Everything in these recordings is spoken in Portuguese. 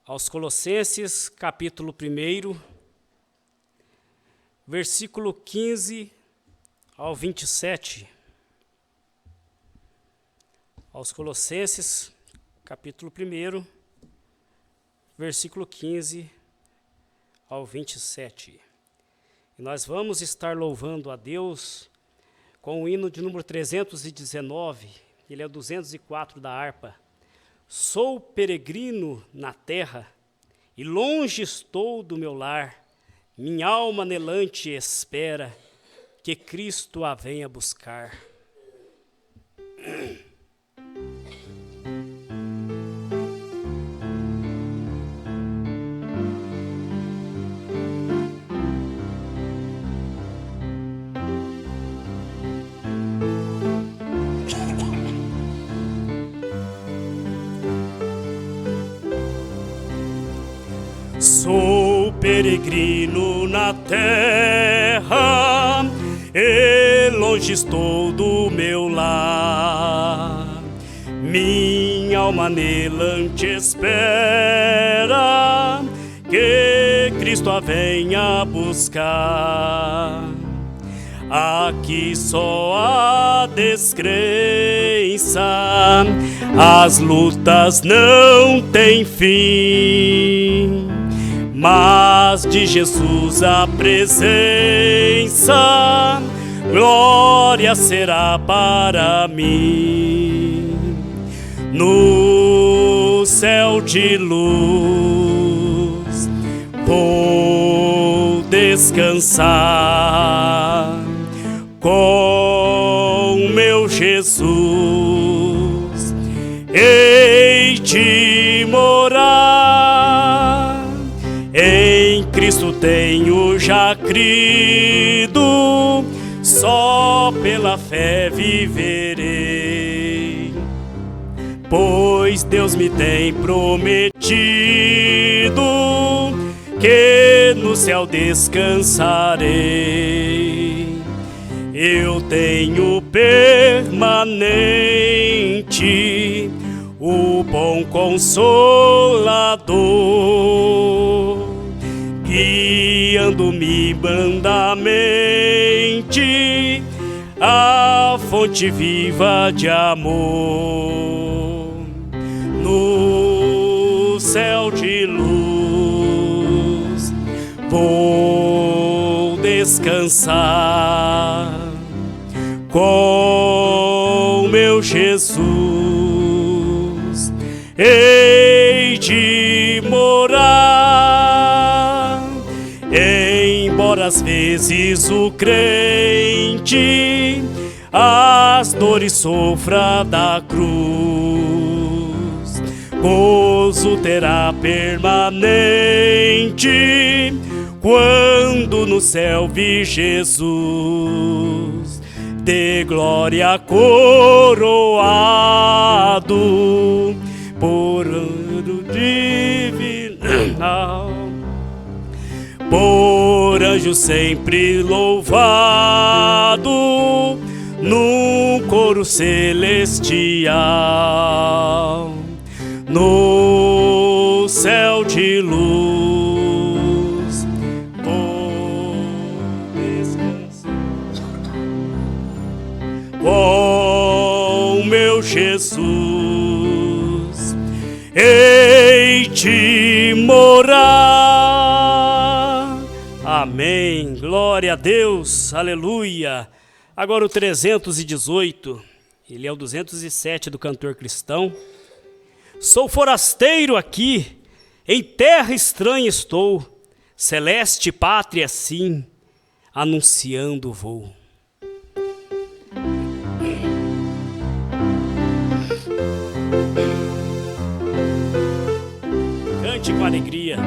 aos Colossenses, capítulo 1, versículo 15 ao 27. Aos Colossenses, capítulo 1, versículo 15 ao 27. E nós vamos estar louvando a Deus com o hino de número 319, ele é o 204 da harpa. Sou peregrino na terra, e longe estou do meu lar. Minha alma anelante espera que Cristo a venha buscar. Sou peregrino na terra, e longe estou do meu lar. Minha alma anelante espera que Cristo a venha buscar. Aqui só há descrença, as lutas não têm fim. Mas de Jesus a presença, glória será para mim. No céu de luz vou descansar com meu Jesus. Hei de morar, em Cristo tenho já crido, só pela fé viverei. Pois Deus me tem prometido que no céu descansarei. Eu tenho permanente o bom Consolador, guiando-me mandamente a fonte viva de amor. No céu de luz vou descansar com meu Jesus. Hei de morar, embora às vezes o crente as dores sofra da cruz, gozo terá permanente quando no céu vi Jesus, de glória coroado por anjo divinal, por anjo sempre louvado, num coro celestial, no céu de luz vou descansar com meu Jesus. Hei de morar. Amém, glória a Deus, aleluia. Agora o 318, ele é o 207 do cantor cristão. Sou forasteiro aqui, em terra estranha estou, celeste pátria sim, anunciando vou. Cante com alegria.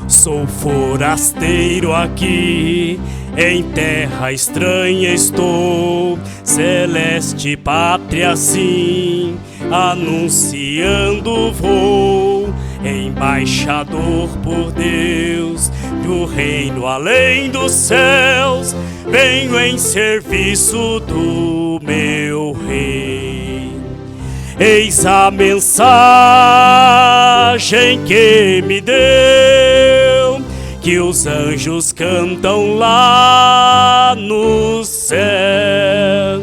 Sou forasteiro aqui, em terra estranha estou, celeste pátria sim, anunciando vou, embaixador por Deus, do reino além dos céus, venho em serviço do meu rei. Eis a mensagem que me deu, que os anjos cantam lá no céu.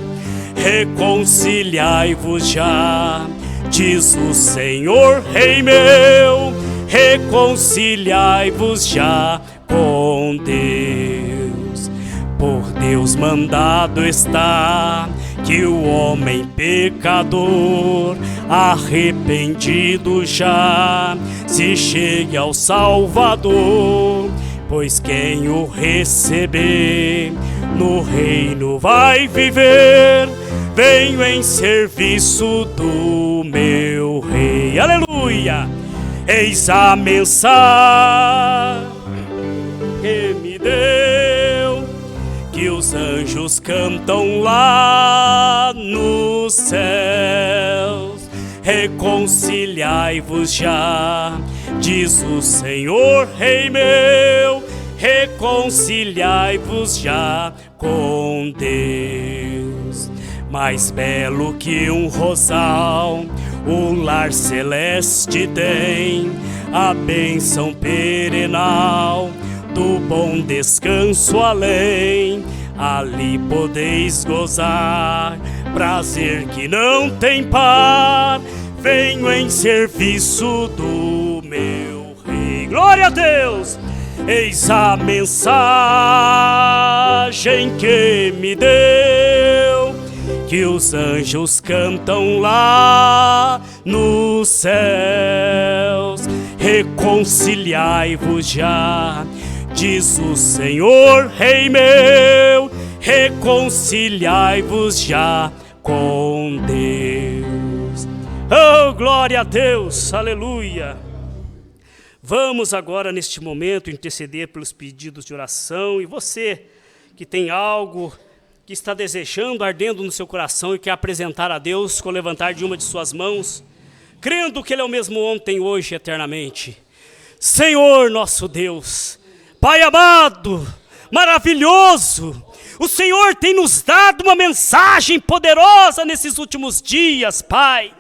Reconciliai-vos já, diz o Senhor Rei meu, reconciliai-vos já com Deus. Por Deus mandado está que o homem pecador, arrependido já, se chegue ao Salvador. Pois quem o receber no reino vai viver. Venho em serviço do meu Rei. Aleluia! Eis a mensagem que me deu, que os anjos cantam lá nos céus. Reconciliai-vos já, diz o Senhor Rei meu, reconciliai-vos já com Deus. Mais belo que um rosal, o lar celeste tem, a bênção perenal do bom descanso além. Ali podeis gozar prazer que não tem par. Venho em serviço do meu Rei. Glória a Deus! Eis a mensagem que me deu, que os anjos cantam lá nos céus. Reconciliai-vos já, diz o Senhor Rei meu, reconciliai-vos já com Deus. Oh, glória a Deus, aleluia. Vamos agora neste momento interceder pelos pedidos de oração, e você que tem algo que está desejando, ardendo no seu coração e quer apresentar a Deus com o levantar de uma de suas mãos, crendo que Ele é o mesmo ontem, hoje e eternamente. Senhor nosso Deus, Pai amado, maravilhoso, o Senhor tem nos dado uma mensagem poderosa nesses últimos dias, Pai.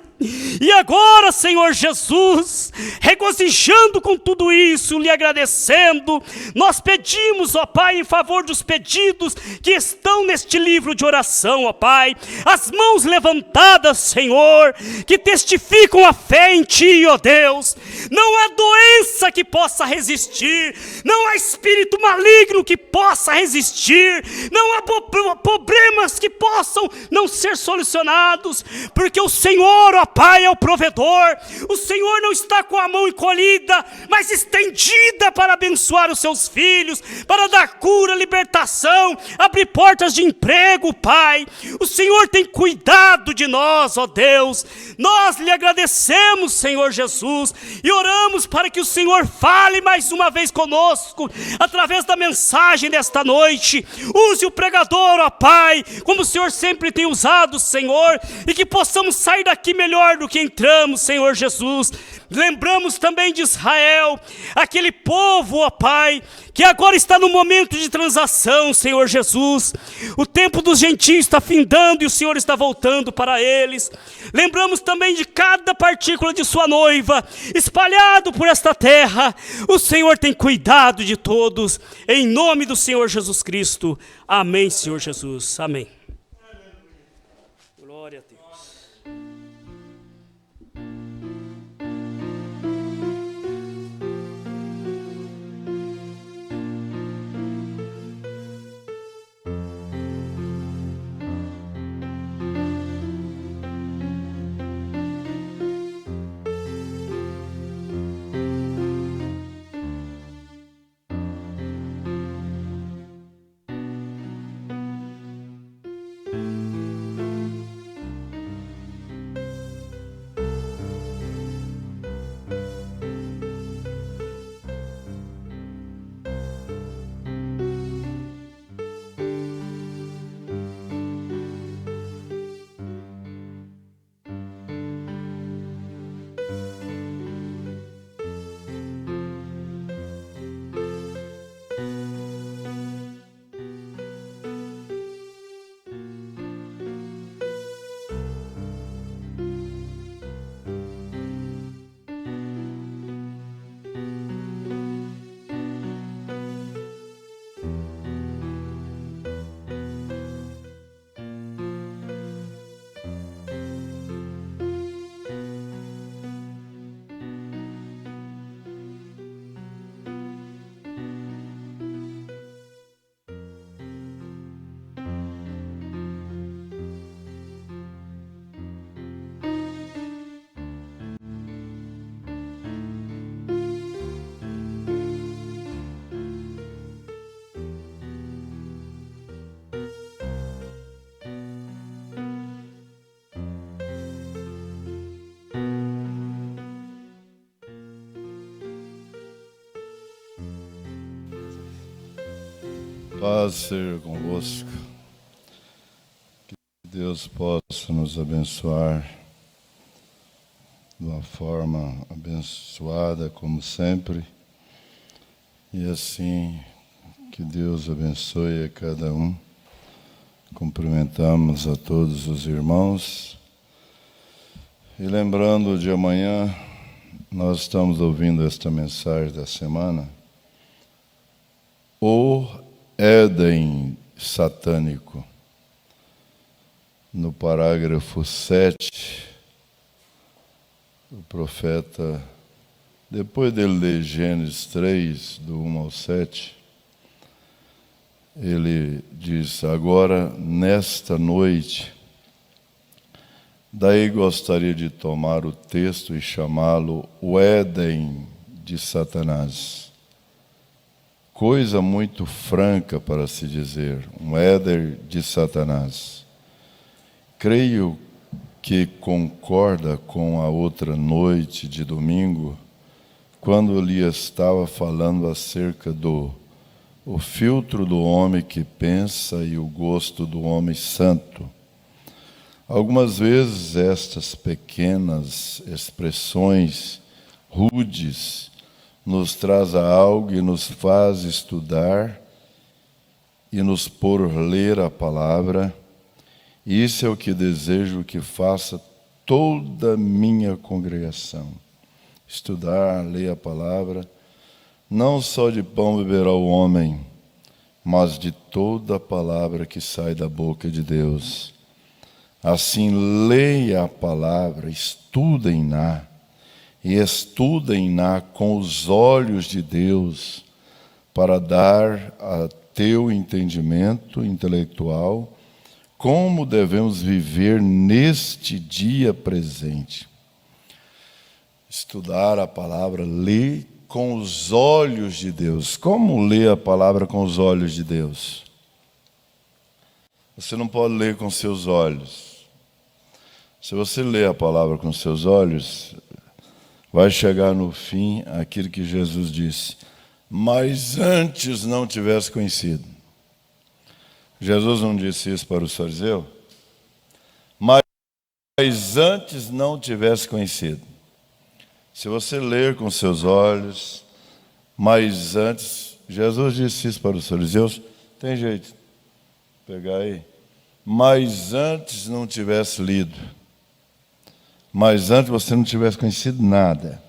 E agora, Senhor Jesus, regozijando com tudo isso, lhe agradecendo, nós pedimos, ó Pai, em favor dos pedidos que estão neste livro de oração, ó Pai, as mãos levantadas, Senhor, que testificam a fé em Ti, ó Deus. Não há doença que possa resistir, não há espírito maligno que possa resistir, não há problemas que possam não ser solucionados, porque o Senhor, ó Pai, é o provedor. O Senhor não está com a mão encolhida, mas estendida para abençoar os seus filhos, para dar cura, libertação, abrir portas de emprego, Pai. O Senhor tem cuidado de nós, ó Deus. Nós lhe agradecemos, Senhor Jesus, e oramos para que o Senhor fale mais uma vez conosco, através da mensagem desta noite. Use o pregador, ó Pai, como o Senhor sempre tem usado, Senhor, e que possamos sair daqui melhor do que entramos, Senhor Jesus. Lembramos também de Israel, aquele povo, ó Pai, que agora está no momento de transação, Senhor Jesus. O tempo dos gentios está findando e o Senhor está voltando para eles. Lembramos também de cada partícula de sua noiva, espalhado por esta terra. O Senhor tem cuidado de todos, em nome do Senhor Jesus Cristo. Amém, Senhor Jesus. Amém. Glória a Deus. Paz seja convosco. Que Deus possa nos abençoar de uma forma abençoada, como sempre. E assim, que Deus abençoe a cada um. Cumprimentamos a todos os irmãos. E lembrando de amanhã, nós estamos ouvindo esta mensagem da semana. O Éden satânico. No parágrafo 7, o profeta, depois dele ler Gênesis 3, do 1 ao 7, ele diz: agora, nesta noite, daí gostaria de tomar o texto e chamá-lo o Éden de Satanás. Coisa muito franca para se dizer, um Éden de Satanás. Creio que concorda com a outra noite de domingo, quando lhe estava falando acerca o filtro do homem que pensa e o gosto do homem santo. Algumas vezes estas pequenas expressões rudes nos traz a algo e nos faz estudar e nos pôr ler a palavra. Isso é o que desejo que faça toda a minha congregação. Estudar, ler a palavra, não só de pão beberá o homem, mas de toda a palavra que sai da boca de Deus. Assim, leia a palavra, estudem-na, e estudem-na com os olhos de Deus, para dar a teu entendimento intelectual como devemos viver neste dia presente. Estudar a palavra, ler com os olhos de Deus. Como ler a palavra com os olhos de Deus? Você não pode ler com seus olhos. Se você ler a palavra com seus olhos, vai chegar no fim aquilo que Jesus disse: mas antes não tivesse conhecido. Jesus não disse isso para os fariseus? Mas antes não tivesse conhecido. Se você ler com seus olhos, mas antes, Jesus disse isso para os fariseus, tem jeito, pegar aí. Mas antes não tivesse lido. Mas antes você não tivesse conhecido nada.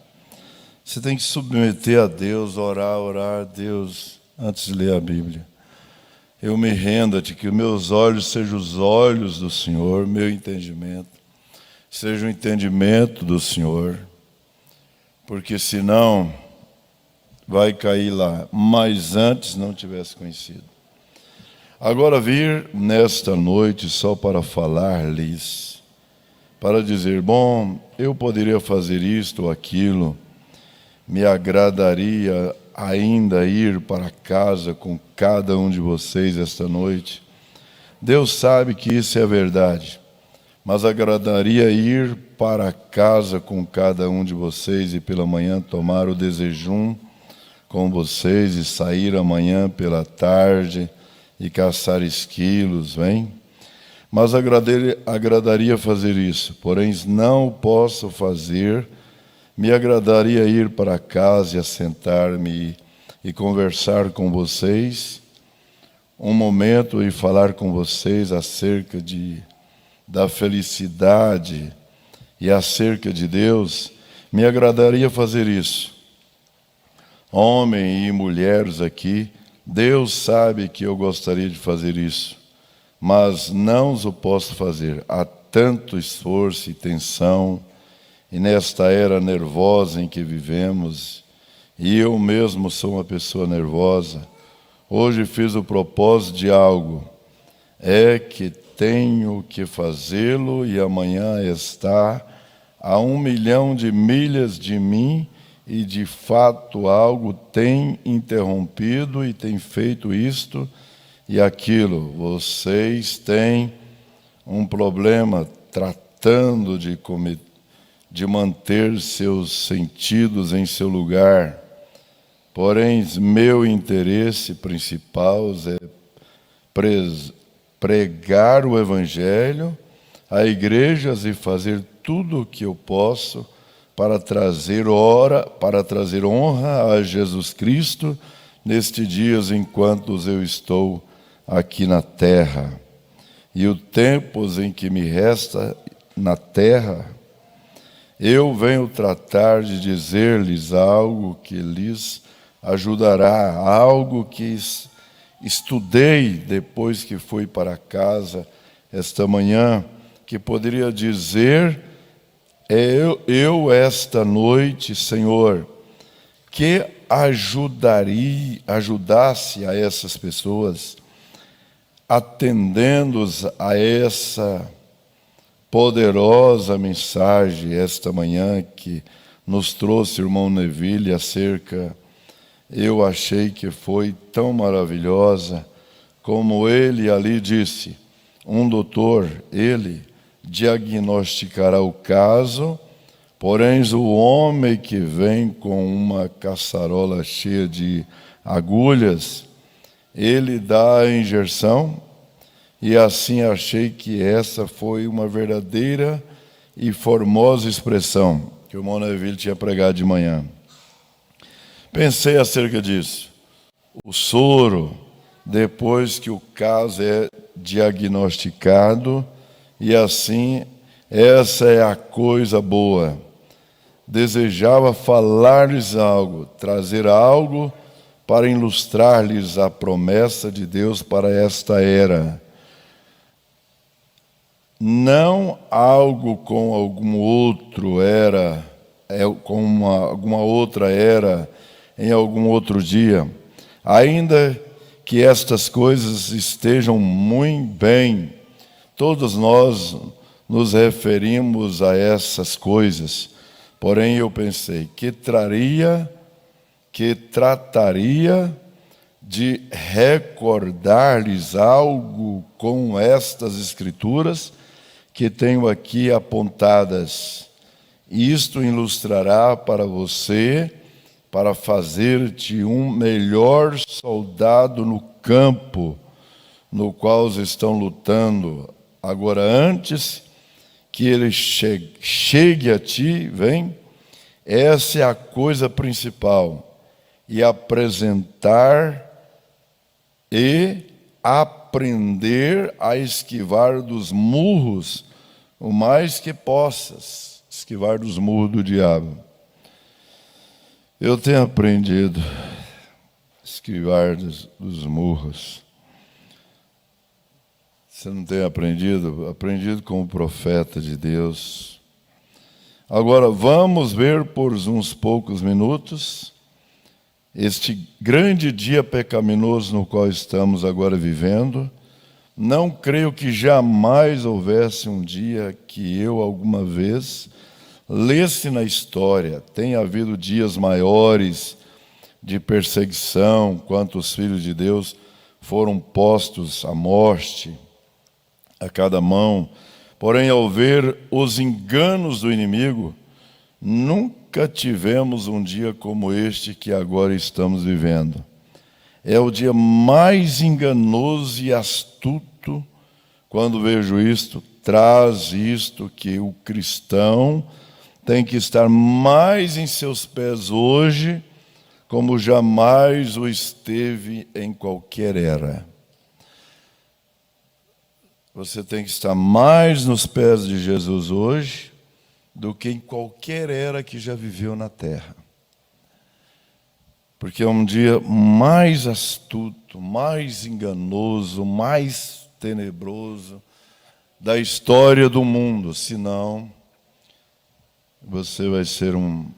Você tem que submeter a Deus, orar a Deus antes de ler a Bíblia. Eu me rendo a Ti, que meus olhos sejam os olhos do Senhor, meu entendimento seja o entendimento do Senhor, porque senão vai cair lá, mas antes não tivesse conhecido. Agora vir nesta noite só para falar-lhes, para dizer, bom, eu poderia fazer isto ou aquilo, me agradaria ainda ir para casa com cada um de vocês esta noite. Deus sabe que isso é verdade, mas agradaria ir para casa com cada um de vocês e pela manhã tomar o desejum com vocês e sair amanhã pela tarde e caçar esquilos, vem? Mas agradaria fazer isso, porém não posso fazer. Me agradaria ir para casa e assentar-me e conversar com vocês um momento e falar com vocês acerca da felicidade e acerca de Deus. Me agradaria fazer isso. Homem e mulheres aqui, Deus sabe que eu gostaria de fazer isso, mas não o posso fazer. Há tanto esforço e tensão, e nesta era nervosa em que vivemos, e eu mesmo sou uma pessoa nervosa, hoje fiz o propósito de algo, é que tenho que fazê-lo e amanhã está a 1 milhão de milhas de mim e de fato algo tem interrompido e tem feito isto e aquilo. Vocês têm um problema tratando de manter seus sentidos em seu lugar. Porém, meu interesse principal é pregar o Evangelho a igrejas e fazer tudo o que eu posso para trazer honra a Jesus Cristo nestes dias enquanto eu estou aqui na terra. E os tempos em que me resta na terra, eu venho tratar de dizer-lhes algo que lhes ajudará, algo que estudei depois que fui para casa esta manhã, que poderia dizer, eu esta noite, Senhor, que ajudasse a essas pessoas, atendendo-os a essa poderosa mensagem esta manhã que nos trouxe o irmão Neville acerca, eu achei que foi tão maravilhosa, como ele ali disse, um doutor, ele diagnosticará o caso, porém o homem que vem com uma caçarola cheia de agulhas, ele dá a injeção, e assim achei que essa foi uma verdadeira e formosa expressão que o irmão Neville tinha pregado de manhã. Pensei acerca disso. O soro, depois que o caso é diagnosticado, e assim, essa é a coisa boa. Desejava falar-lhes algo, trazer algo para ilustrar-lhes a promessa de Deus para esta era. Não algo com algum outro era, com alguma outra era, em algum outro dia. Ainda que estas coisas estejam muito bem, todos nós nos referimos a essas coisas. Porém, eu pensei que trataria de recordar-lhes algo com estas escrituras que tenho aqui apontadas. Isto ilustrará para você, para fazer-te um melhor soldado no campo no qual estão lutando. Agora, antes que ele chegue a ti, vem, essa é a coisa principal, e apresentar e aprender a esquivar dos murros, o mais que possas, esquivar dos murros do diabo. Eu tenho aprendido a esquivar dos murros. Você não tem aprendido? Aprendido como profeta de Deus. Agora, vamos ver por uns poucos minutos este grande dia pecaminoso no qual estamos agora vivendo. Não creio que jamais houvesse um dia que eu, alguma vez, lesse na história. Tem havido dias maiores de perseguição, quanto os filhos de Deus foram postos à morte a cada mão. Porém, ao ver os enganos do inimigo, nunca tivemos um dia como este que agora estamos vivendo. É o dia mais enganoso e astuto. Quando vejo isto, traz isto que o cristão tem que estar mais em seus pés hoje, como jamais o esteve em qualquer era. Você tem que estar mais nos pés de Jesus hoje do que em qualquer era que já viveu na terra. Porque é um dia mais astuto, mais enganoso, mais tenebroso da história do mundo. Senão, você vai ser um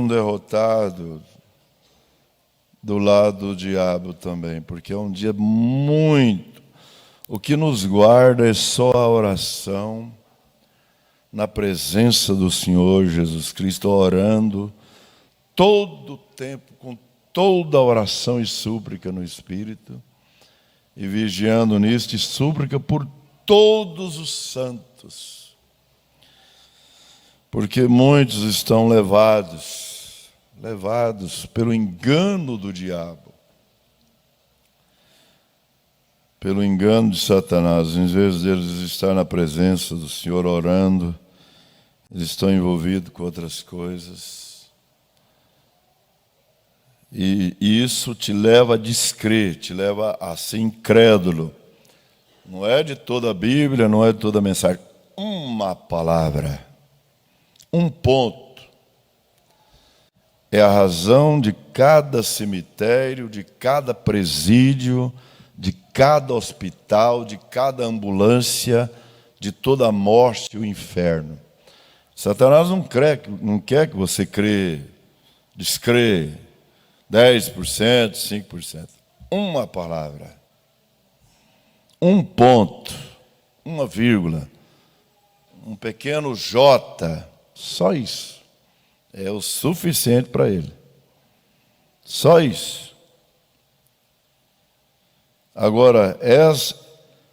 derrotado do lado do diabo também, porque é um dia muito... O que nos guarda é só a oração na presença do Senhor Jesus Cristo, orando todo o tempo, com toda a oração e súplica no Espírito, e vigiando nisto, e súplica por todos os santos, porque muitos estão levados pelo engano do diabo. pelo engano de Satanás. Em vez deles estar na presença do Senhor orando, eles estão envolvidos com outras coisas. E isso te leva a descrer, te leva a ser incrédulo. Não é de toda a Bíblia, não é de toda a mensagem. Uma palavra, um ponto, é a razão de cada cemitério, de cada presídio, de cada hospital, de cada ambulância, de toda a morte e o inferno. Satanás não quer que você descrê 10%, 5%. Uma palavra, um ponto, uma vírgula, um pequeno J, só isso. É o suficiente para ele. Só isso. Agora,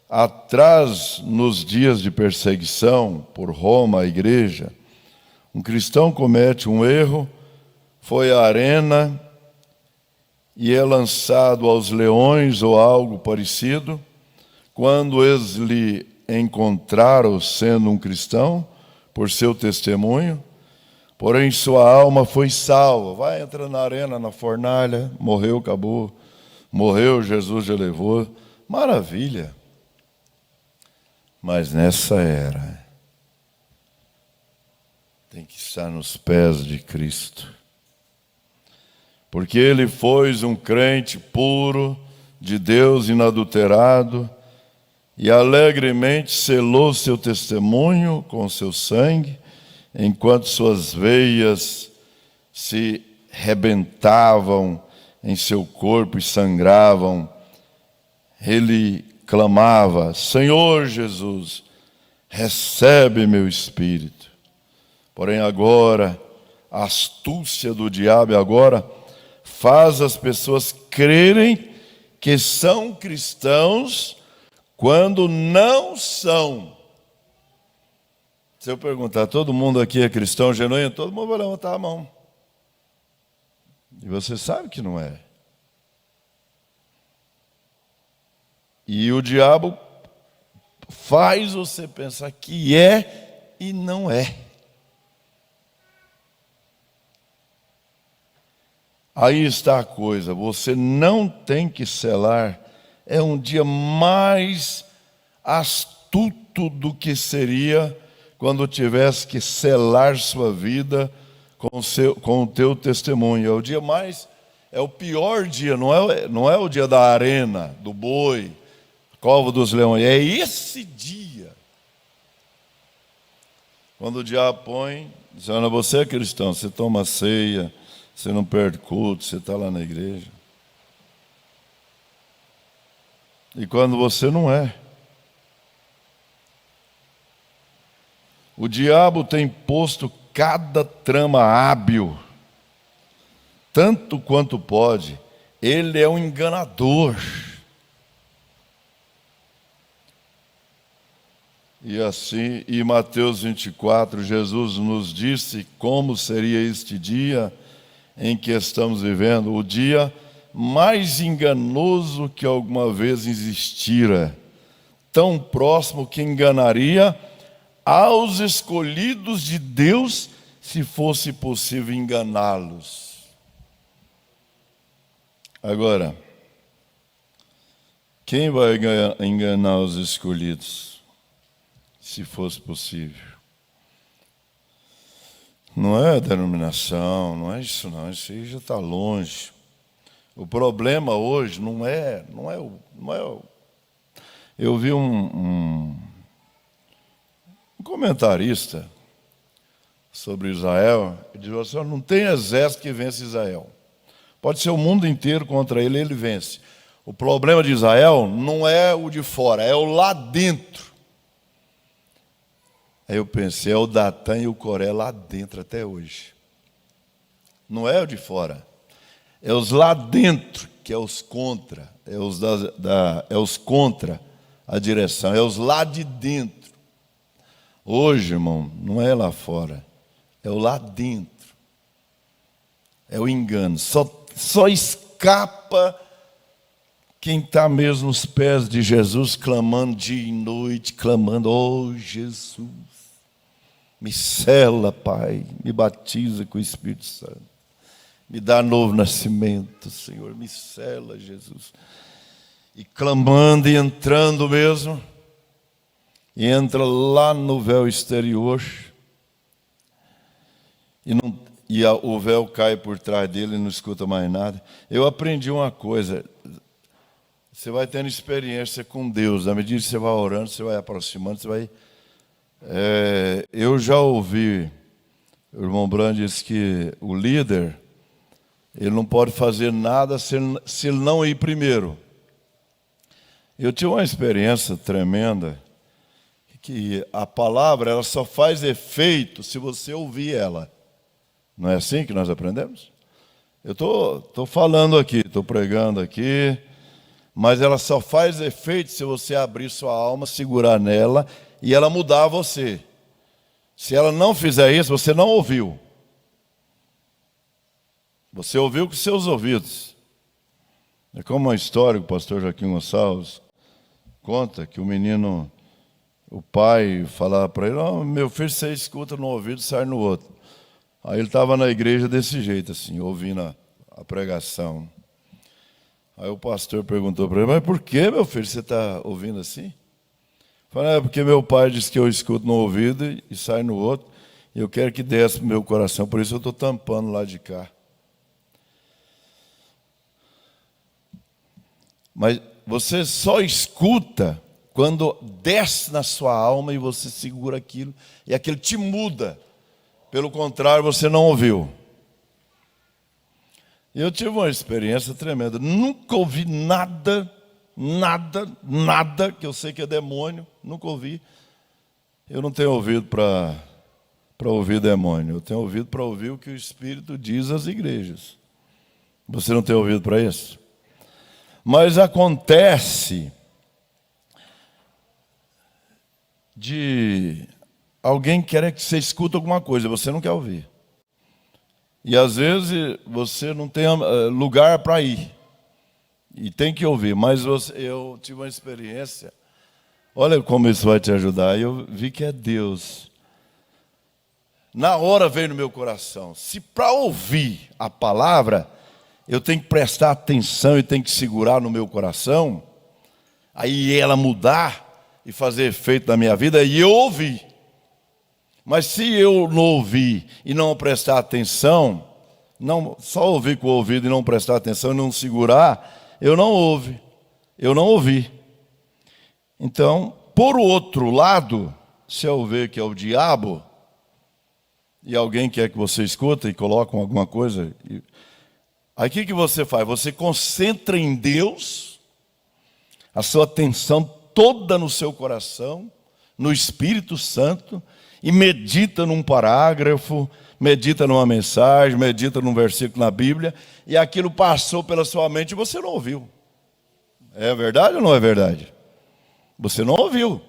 atrás, nos dias de perseguição por Roma, a igreja, um cristão comete um erro, foi à arena e é lançado aos leões ou algo parecido. Quando eles lhe encontraram sendo um cristão, por seu testemunho, porém sua alma foi salva. Vai entrar na arena, na fornalha, morreu, acabou. Morreu, Jesus já levou. Maravilha. Mas nessa era, tem que estar nos pés de Cristo. Porque ele foi um crente puro, de Deus inadulterado, e alegremente selou seu testemunho com seu sangue, enquanto suas veias se rebentavam em seu corpo e sangravam. Ele clamava: Senhor Jesus, recebe meu espírito. Porém agora, a astúcia do diabo agora faz as pessoas crerem que são cristãos quando não são. Se eu perguntar, todo mundo aqui é cristão genuíno? Todo mundo vai levantar a mão. E você sabe que não é. E o diabo faz você pensar que é e não é. Aí está a coisa, você não tem que selar. É um dia mais astuto do que seria quando tivesse que selar sua vida com o teu testemunho. É o dia é o pior dia, não é o dia da arena, do boi, cova dos leões, é esse dia. Quando o diabo põe, diz: Ana, você é cristão, você toma ceia, você não perde culto, você está lá na igreja. E quando você não é. O diabo tem posto cada trama hábil, tanto quanto pode. Ele é um enganador. E assim, em Mateus 24, Jesus nos disse como seria este dia em que estamos vivendo, o dia mais enganoso que alguma vez existira, tão próximo que enganaria aos escolhidos de Deus, se fosse possível enganá-los. Agora, quem vai enganar os escolhidos, se fosse possível? Não é a denominação, não é isso não, isso aí já está longe. O problema hoje não é o... Eu vi um comentarista sobre Israel, ele disse assim: não tem exército que vence Israel. Pode ser o mundo inteiro contra ele, ele vence. O problema de Israel não é o de fora, é o lá dentro. Aí eu pensei, é o Datã e o Coré lá dentro até hoje. Não é o de fora. É os lá dentro, que é os contra. É os contra a direção. É os lá de dentro. Hoje, irmão, não é lá fora. É o lá dentro. É o engano. Só escapa Quem está mesmo nos pés de Jesus, clamando dia e noite, clamando, oh Jesus, me sela, Pai, me batiza com o Espírito Santo, me dá novo nascimento, Senhor, me sela, Jesus. E clamando e entrando mesmo, e entra lá no véu exterior, o véu cai por trás dele e não escuta mais nada. Eu aprendi uma coisa, você vai tendo experiência com Deus, à medida que você vai orando, você vai aproximando, você vai... eu já ouvi, o irmão Brand disse que o líder, ele não pode fazer nada se ele não ir primeiro. Eu tive uma experiência tremenda, que a palavra ela só faz efeito se você ouvir ela. Não é assim que nós aprendemos? Eu estou falando aqui, estou pregando aqui, mas ela só faz efeito se você abrir sua alma, segurar nela e ela mudar você. Se ela não fizer isso, você não ouviu. Você ouviu com seus ouvidos. É como uma história que o pastor Joaquim Gonçalves conta, que o pai falava para ele, oh, meu filho, você escuta no ouvido e sai no outro. Aí ele estava na igreja desse jeito, assim, ouvindo a pregação. Aí o pastor perguntou para ele, mas por que, meu filho, você está ouvindo assim? Falei, porque meu pai disse que eu escuto no ouvido e sai no outro, e eu quero que desça para o meu coração, por isso eu estou tampando lá de cá. Mas você só escuta quando desce na sua alma e você segura aquilo, e aquilo te muda. Pelo contrário, você não ouviu. Eu tive uma experiência tremenda. Nunca ouvi nada, que eu sei que é demônio. Nunca ouvi. Eu não tenho ouvido para ouvir demônio. Eu tenho ouvido para ouvir o que o Espírito diz às igrejas. Você não tem ouvido para isso? Mas acontece de alguém querer que você escute alguma coisa, você não quer ouvir. E às vezes você não tem lugar para ir. E tem que ouvir. Mas eu tive uma experiência. Olha como isso vai te ajudar. Eu vi que é Deus. Na hora veio no meu coração. Se para ouvir a palavra, eu tenho que prestar atenção e tenho que segurar no meu coração, aí ela mudar e fazer efeito na minha vida, e eu ouvi. Mas se eu não ouvir e não prestar atenção, não só ouvir com o ouvido e não prestar atenção e não segurar, eu não ouvi. Então, por outro lado, se eu ver que é o diabo, e alguém quer que você escuta e coloca alguma coisa, aí o que você faz? Você concentra em Deus, a sua atenção toda no seu coração, no Espírito Santo, e medita num parágrafo, medita numa mensagem, medita num versículo na Bíblia, e aquilo passou pela sua mente e você não ouviu. É verdade ou não é verdade? Você não ouviu.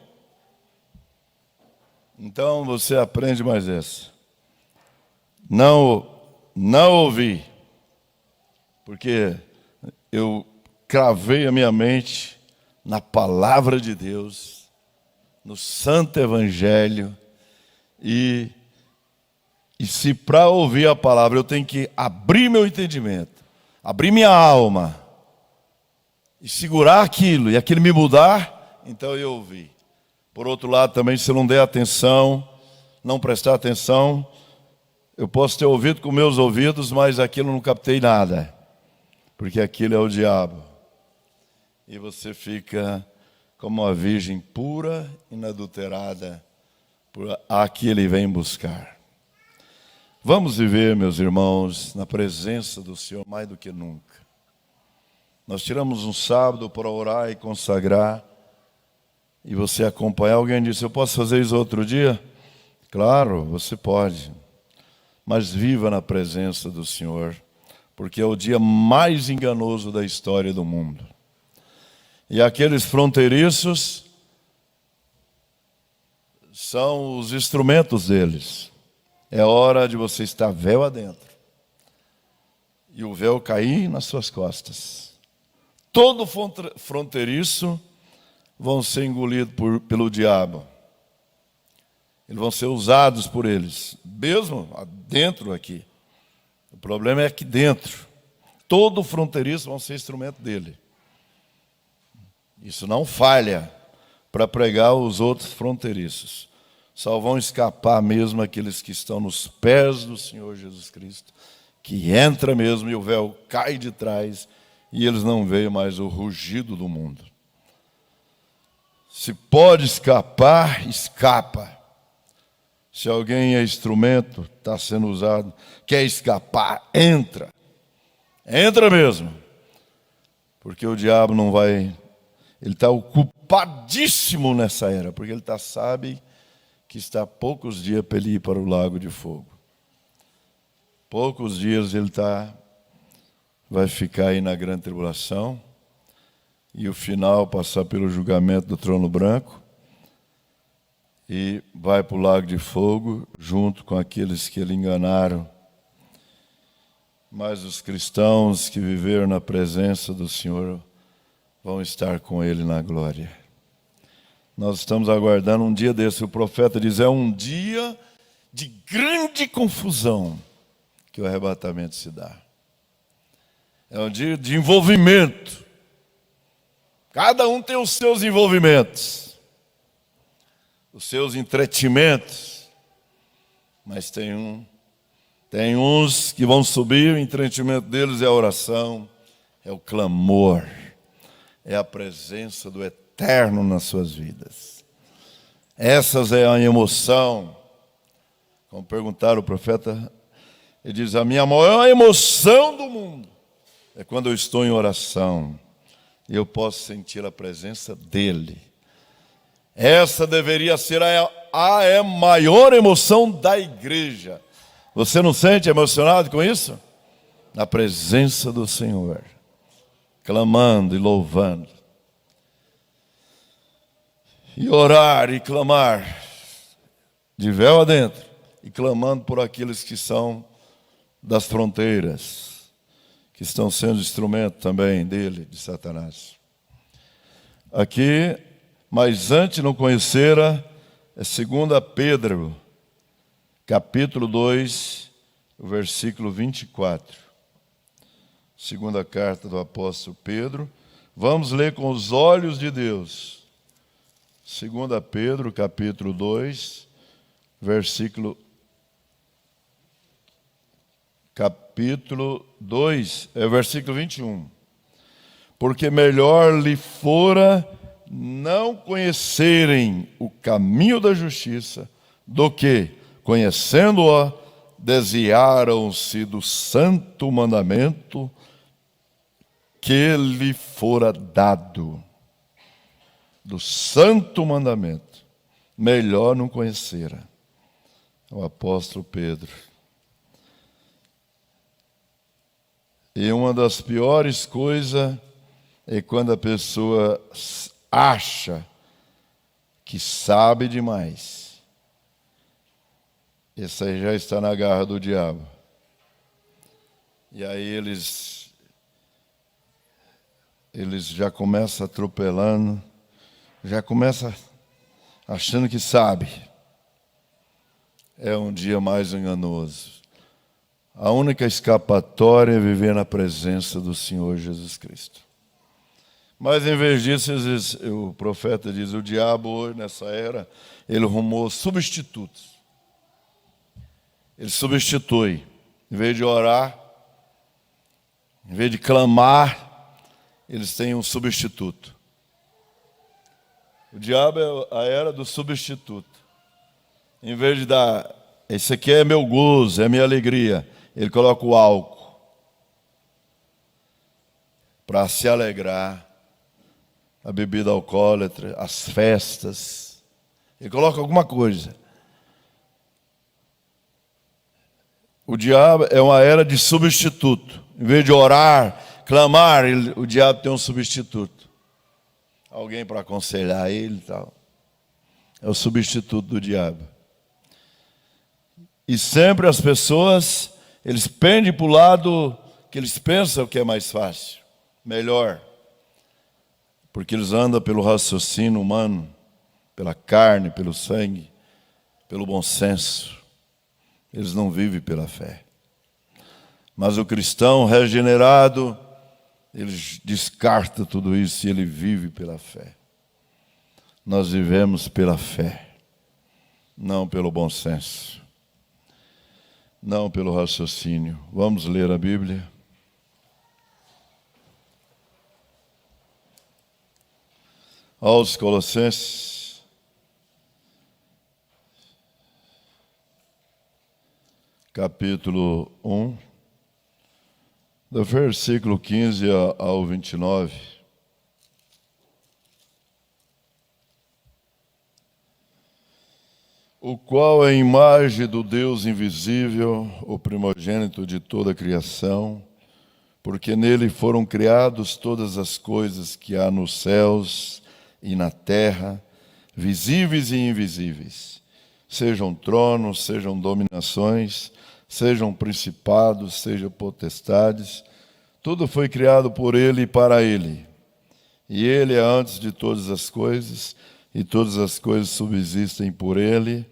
Então você aprende mais essa. Não ouvi. Porque eu cravei a minha mente na palavra de Deus, no Santo Evangelho, e se para ouvir a palavra eu tenho que abrir meu entendimento, abrir minha alma, e segurar aquilo, e aquilo me mudar, então eu ouvi. Por outro lado também, se eu não der atenção, não prestar atenção, eu posso ter ouvido com meus ouvidos, mas aquilo não captei nada. Porque aquilo é o diabo. E você fica como uma virgem pura, inadulterada, por a que ele vem buscar. Vamos viver, meus irmãos, na presença do Senhor mais do que nunca. Nós tiramos um sábado para orar e consagrar, e você acompanhar. Alguém disse, eu posso fazer isso outro dia? Claro, você pode. Mas viva na presença do Senhor, porque é o dia mais enganoso da história do mundo. E aqueles fronteiriços são os instrumentos deles. É hora de você estar véu adentro. E o véu cair nas suas costas. todo fronteiriço vão ser engolidos pelo diabo. Eles vão ser usados por eles, mesmo dentro aqui. O problema é aqui dentro. Todo fronteiriço vão ser instrumento dele. Isso não falha para pregar os outros fronteiriços. Só vão escapar mesmo aqueles que estão nos pés do Senhor Jesus Cristo, que entra mesmo e o véu cai de trás e eles não veem mais o rugido do mundo. Se pode escapar, escapa. Se alguém é instrumento, está sendo usado, quer escapar, entra. Entra mesmo. Porque o diabo não vai... Ele está ocupadíssimo nessa era, porque ele sabe que está a poucos dias para ele ir para o lago de fogo. Poucos dias ele vai ficar aí na grande tribulação, e o final passar pelo julgamento do trono branco, e vai para o lago de fogo, junto com aqueles que ele enganaram. Mas os cristãos que viveram na presença do Senhor vão estar com ele na glória. Nós estamos aguardando um dia desse. O profeta diz, é um dia de grande confusão que o arrebatamento se dá. É um dia de envolvimento. Cada um tem os seus envolvimentos, os seus entretimentos, mas tem uns que vão subir, o entretenimento deles é a oração, é o clamor, é a presença do eterno nas suas vidas. Essas é a emoção. Como perguntaram o profeta, ele diz, a minha maior emoção do mundo é quando eu estou em oração e eu posso sentir a presença dele. Essa deveria ser a maior emoção da igreja. Você não sente emocionado com isso? Na presença do Senhor, clamando e louvando. E orar e clamar, de véu adentro, e clamando por aqueles que são das fronteiras, que estão sendo instrumento também dele, de Satanás. Aqui, mas antes não conhecera, é 2 Pedro, capítulo 2, versículo 24. Segunda carta do apóstolo Pedro. Vamos ler com os olhos de Deus. 2 Pedro, capítulo 2, versículo 21. Porque melhor lhe fora não conhecerem o caminho da justiça, do que, conhecendo-a, desviaram-se do santo mandamento que lhe fora dado. Do santo mandamento, melhor não conhecera. O apóstolo Pedro. E uma das piores coisas é quando a pessoa acha que sabe demais. Esse aí já está na garra do diabo. E aí eles já começam atropelando, já começam achando que sabe. É um dia mais enganoso. A única escapatória é viver na presença do Senhor Jesus Cristo. Mas em vez disso, o profeta diz, o diabo hoje, nessa era, ele arrumou substitutos. Ele substitui. Em vez de orar, em vez de clamar, eles têm um substituto. O diabo é a era do substituto. Em vez de dar, esse aqui é meu gozo, é minha alegria, ele coloca o álcool para se alegrar, a bebida alcoólatra, as festas. Ele coloca alguma coisa. O diabo é uma era de substituto. Em vez de orar, clamar, o diabo tem um substituto. Alguém para aconselhar ele e tal. É o substituto do diabo. E sempre as pessoas, eles pendem para o lado que eles pensam que é mais fácil, melhor. porque eles andam pelo raciocínio humano, pela carne, pelo sangue, pelo bom senso. Eles não vivem pela fé. Mas o cristão regenerado, ele descarta tudo isso e ele vive pela fé. Nós vivemos pela fé, não pelo bom senso, não pelo raciocínio. Vamos ler a Bíblia. Aos Colossenses, capítulo 1, do versículo 15 ao 29. O qual é a imagem do Deus invisível, o primogênito de toda a criação, porque nele foram criadas todas as coisas que há nos céus e na terra, visíveis e invisíveis, sejam tronos, sejam dominações, sejam principados, sejam potestades, tudo foi criado por ele e para ele. E ele é antes de todas as coisas, e todas as coisas subsistem por ele,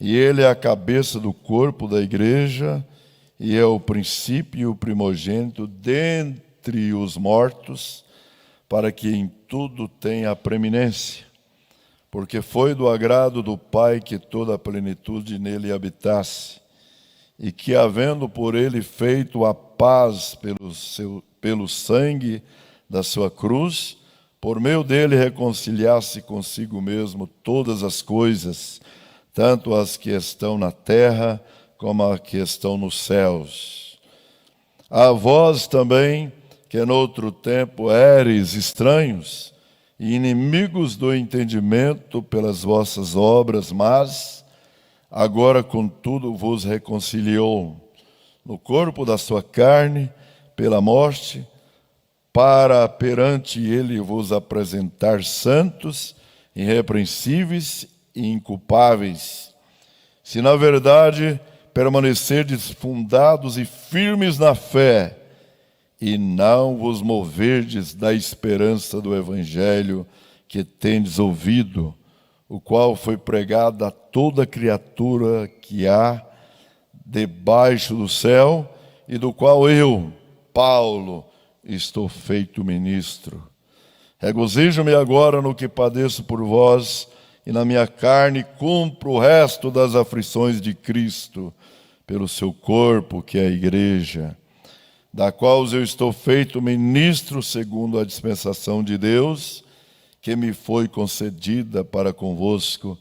e ele é a cabeça do corpo da igreja, e é o princípio e o primogênito dentre os mortos, para que em tudo tenha a preeminência. Porque foi do agrado do Pai que toda a plenitude nele habitasse, e que, havendo por ele feito a paz pelo sangue da sua cruz, por meio dele reconciliasse consigo mesmo todas as coisas, tanto as que estão na terra como as que estão nos céus. A vós também, que noutro tempo éreis estranhos e inimigos do entendimento pelas vossas obras, mas agora, contudo, vos reconciliou no corpo da sua carne pela morte, para perante ele vos apresentar santos, irrepreensíveis e inculpáveis. Se na verdade permanecerdes fundados e firmes na fé, e não vos moverdes da esperança do evangelho que tendes ouvido, o qual foi pregado a toda criatura que há debaixo do céu, e do qual eu, Paulo, estou feito ministro. Regozijo-me agora no que padeço por vós, e na minha carne cumpro o resto das aflições de Cristo, pelo seu corpo, que é a igreja, da qual eu estou feito ministro segundo a dispensação de Deus, que me foi concedida para convosco,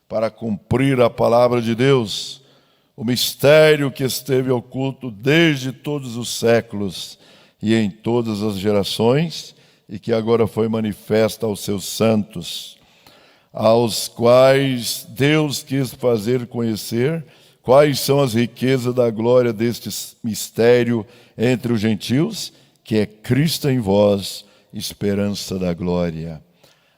para cumprir a palavra de Deus, o mistério que esteve oculto desde todos os séculos e em todas as gerações, e que agora foi manifesta aos seus santos, aos quais Deus quis fazer conhecer quais são as riquezas da glória deste mistério entre os gentios, que é Cristo em vós, esperança da glória,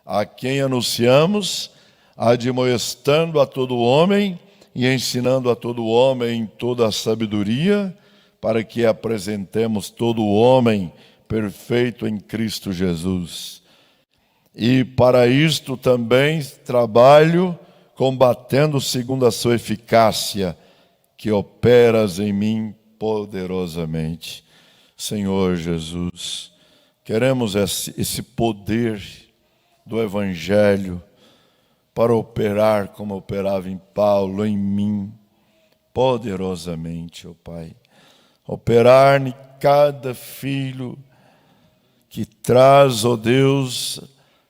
a quem anunciamos, admoestando a todo homem e ensinando a todo homem em toda a sabedoria, para que apresentemos todo homem perfeito em Cristo Jesus. E para isto também trabalho, combatendo segundo a sua eficácia, que operas em mim poderosamente. Senhor Jesus, queremos esse poder do Evangelho para operar como operava em Paulo, em mim, poderosamente, ó Pai. Operar em cada filho que traz, ó Deus,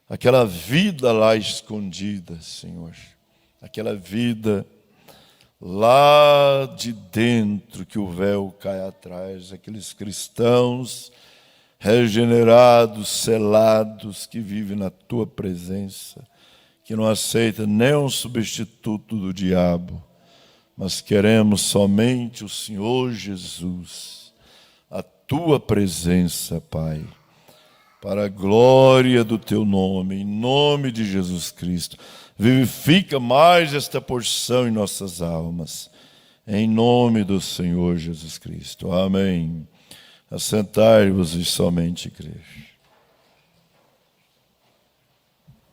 aquela vida lá escondida, Senhor. Aquela vida lá de dentro que o véu cai atrás, aqueles cristãos regenerados, selados, que vivem na tua presença, que não aceita nem um substituto do diabo, mas queremos somente o Senhor Jesus, a tua presença, Pai, para a glória do teu nome, em nome de Jesus Cristo. Vivifica mais esta porção em nossas almas, em nome do Senhor Jesus Cristo. Amém. Assentai-vos e somente crer.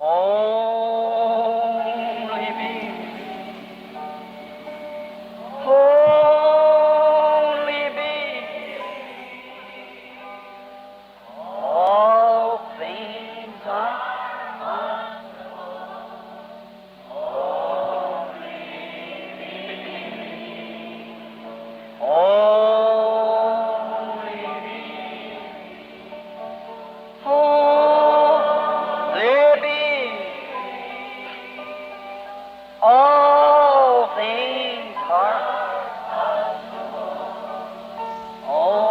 Only me. Only me. All things are only me. Only me. All things are only.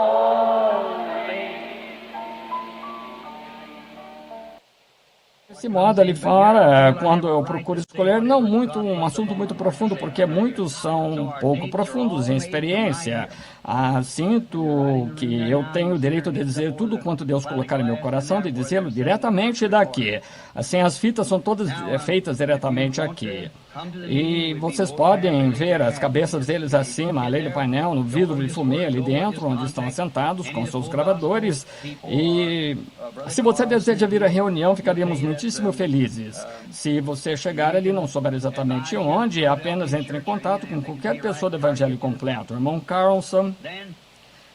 Desse modo, ele fala, quando eu procuro escolher, não muito um assunto muito profundo, porque muitos são pouco profundos em experiência. Sinto que eu tenho o direito de dizer tudo quanto Deus colocar em meu coração, de dizê-lo diretamente daqui. Assim, as fitas são todas feitas diretamente aqui. E vocês podem ver as cabeças deles acima, além do painel, no vidro de fumê ali dentro, onde estão assentados com seus gravadores. E se você deseja vir à reunião, ficaríamos muitíssimo felizes. Se você chegar ali e não souber exatamente onde, apenas entre em contato com qualquer pessoa do Evangelho Completo. O irmão Carlson,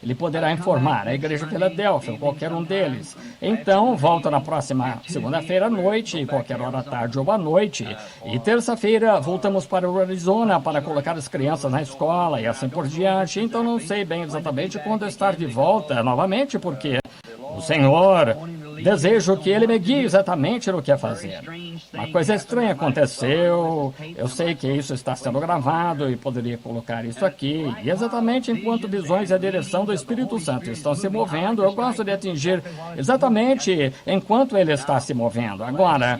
ele poderá informar a Igreja de Filadélfia, ou qualquer um deles. Então, volta na próxima segunda-feira à noite, qualquer hora à tarde ou à noite. E terça-feira, voltamos para o Arizona para colocar as crianças na escola e assim por diante. Então, não sei bem exatamente quando estar de volta novamente, porque o Senhor, desejo que Ele me guie exatamente no que é fazer. Uma coisa estranha aconteceu, eu sei que isso está sendo gravado e poderia colocar isso aqui. E exatamente enquanto visões e a direção do Espírito Santo estão se movendo, eu gosto de atingir exatamente enquanto ele está se movendo. Agora,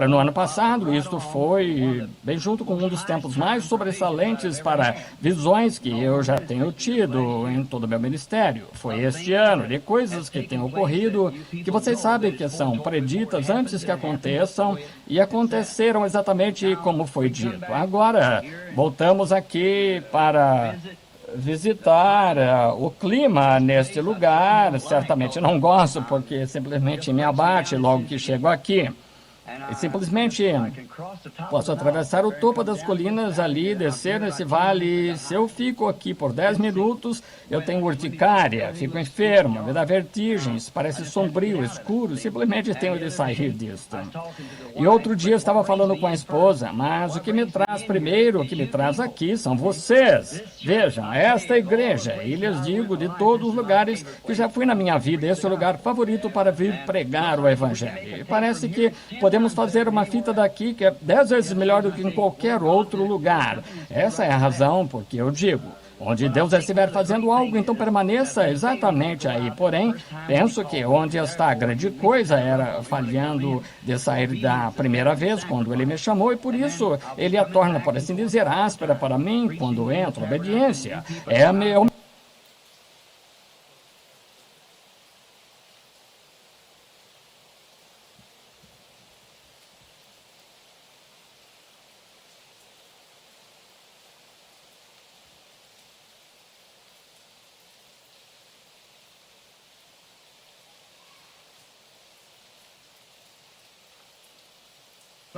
no ano passado, isto foi bem junto com um dos tempos mais sobressalentes para visões que eu já tenho tido em todo o meu ministério. Foi este ano, de coisas que têm ocorrido, que vocês sabem que são preditas antes que aconteçam, e aconteceram exatamente como foi dito. Agora, voltamos aqui para visitar o clima neste lugar. Certamente não gosto, porque simplesmente me abate logo que chego aqui. E simplesmente posso atravessar o topo das colinas ali, descer nesse vale. Se eu fico aqui por 10 minutos, eu tenho urticária, fico enfermo, me dá vertigens, parece sombrio, escuro, simplesmente tenho de sair disto. E outro dia eu estava falando com a esposa, mas o que me traz primeiro, o que me traz aqui são vocês. Vejam, esta igreja, e lhes digo de todos os lugares que já fui na minha vida, esse é o lugar favorito para vir pregar o Evangelho. E parece que podemos fazer uma fita daqui que é 10 vezes melhor do que em qualquer outro lugar. Essa é a razão porque eu digo, onde Deus estiver fazendo algo, então permaneça exatamente aí. Porém, penso que onde está a grande coisa era falhando de sair da primeira vez, quando ele me chamou, e por isso ele a torna, por assim dizer, áspera para mim quando entro. Obediência é meu.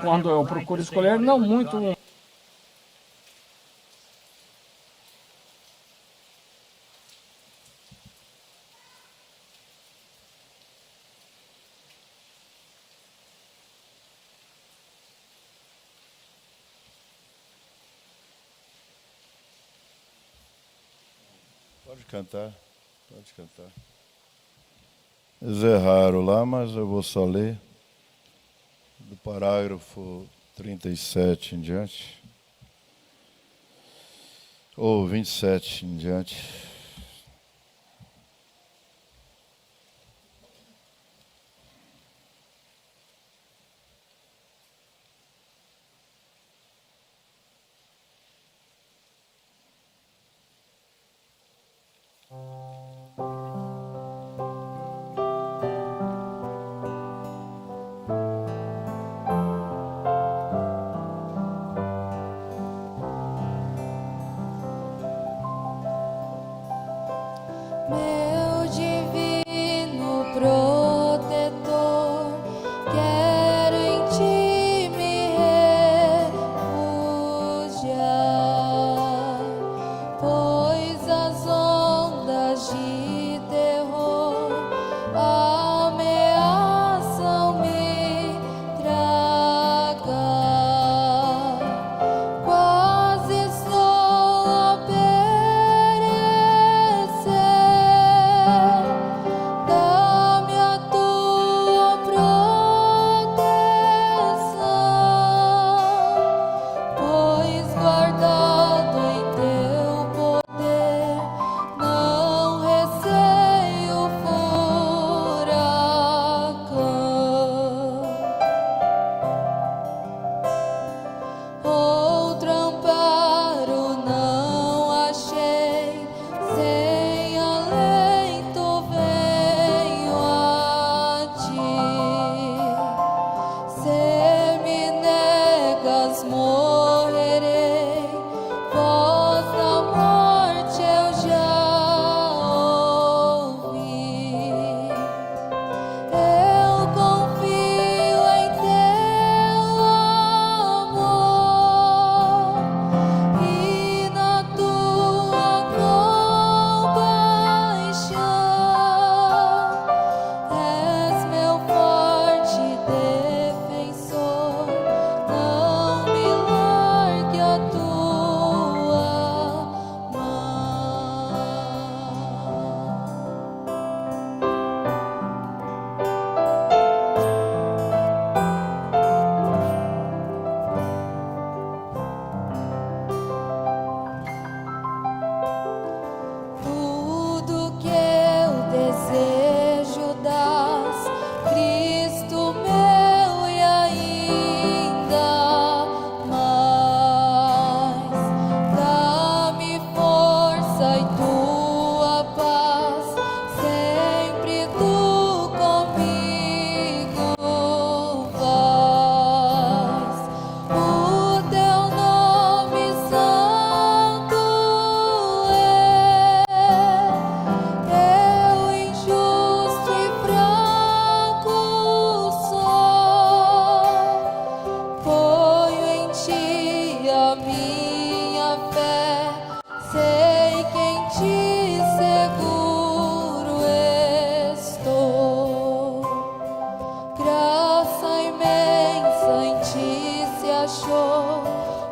Quando eu procuro escolher, não muito Pode cantar, pode cantar. Eles erraram lá, mas eu vou só ler do parágrafo 37 em diante, ou 27 em diante.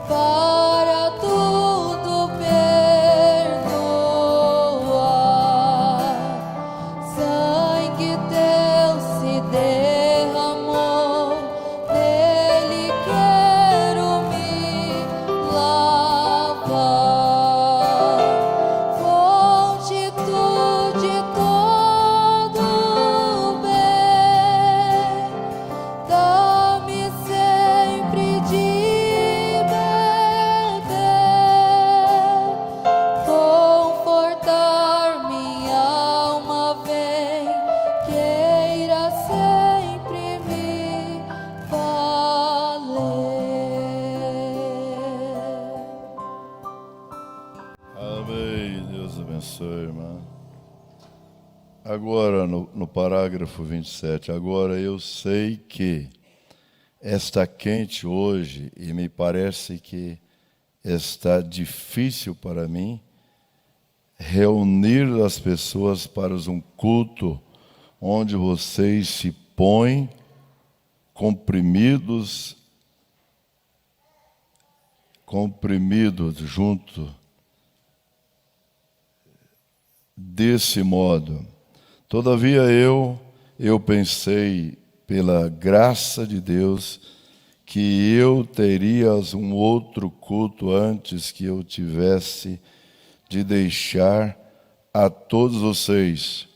para tudo perdoar. Sangue teu se derramou, nele quero me lavar. Fonte tu de todo bem, dá-me sempre de beber. Confortar minha alma vem, queira sempre me valer. Amém. Deus abençoe, irmã. Agora, no parágrafo 27, agora eu sei que está quente hoje e me parece que está difícil para mim reunir as pessoas para um culto onde vocês se põem comprimidos junto desse modo. Todavia eu pensei, pela graça de Deus, que eu teria um outro culto antes que eu tivesse de deixar a todos vocês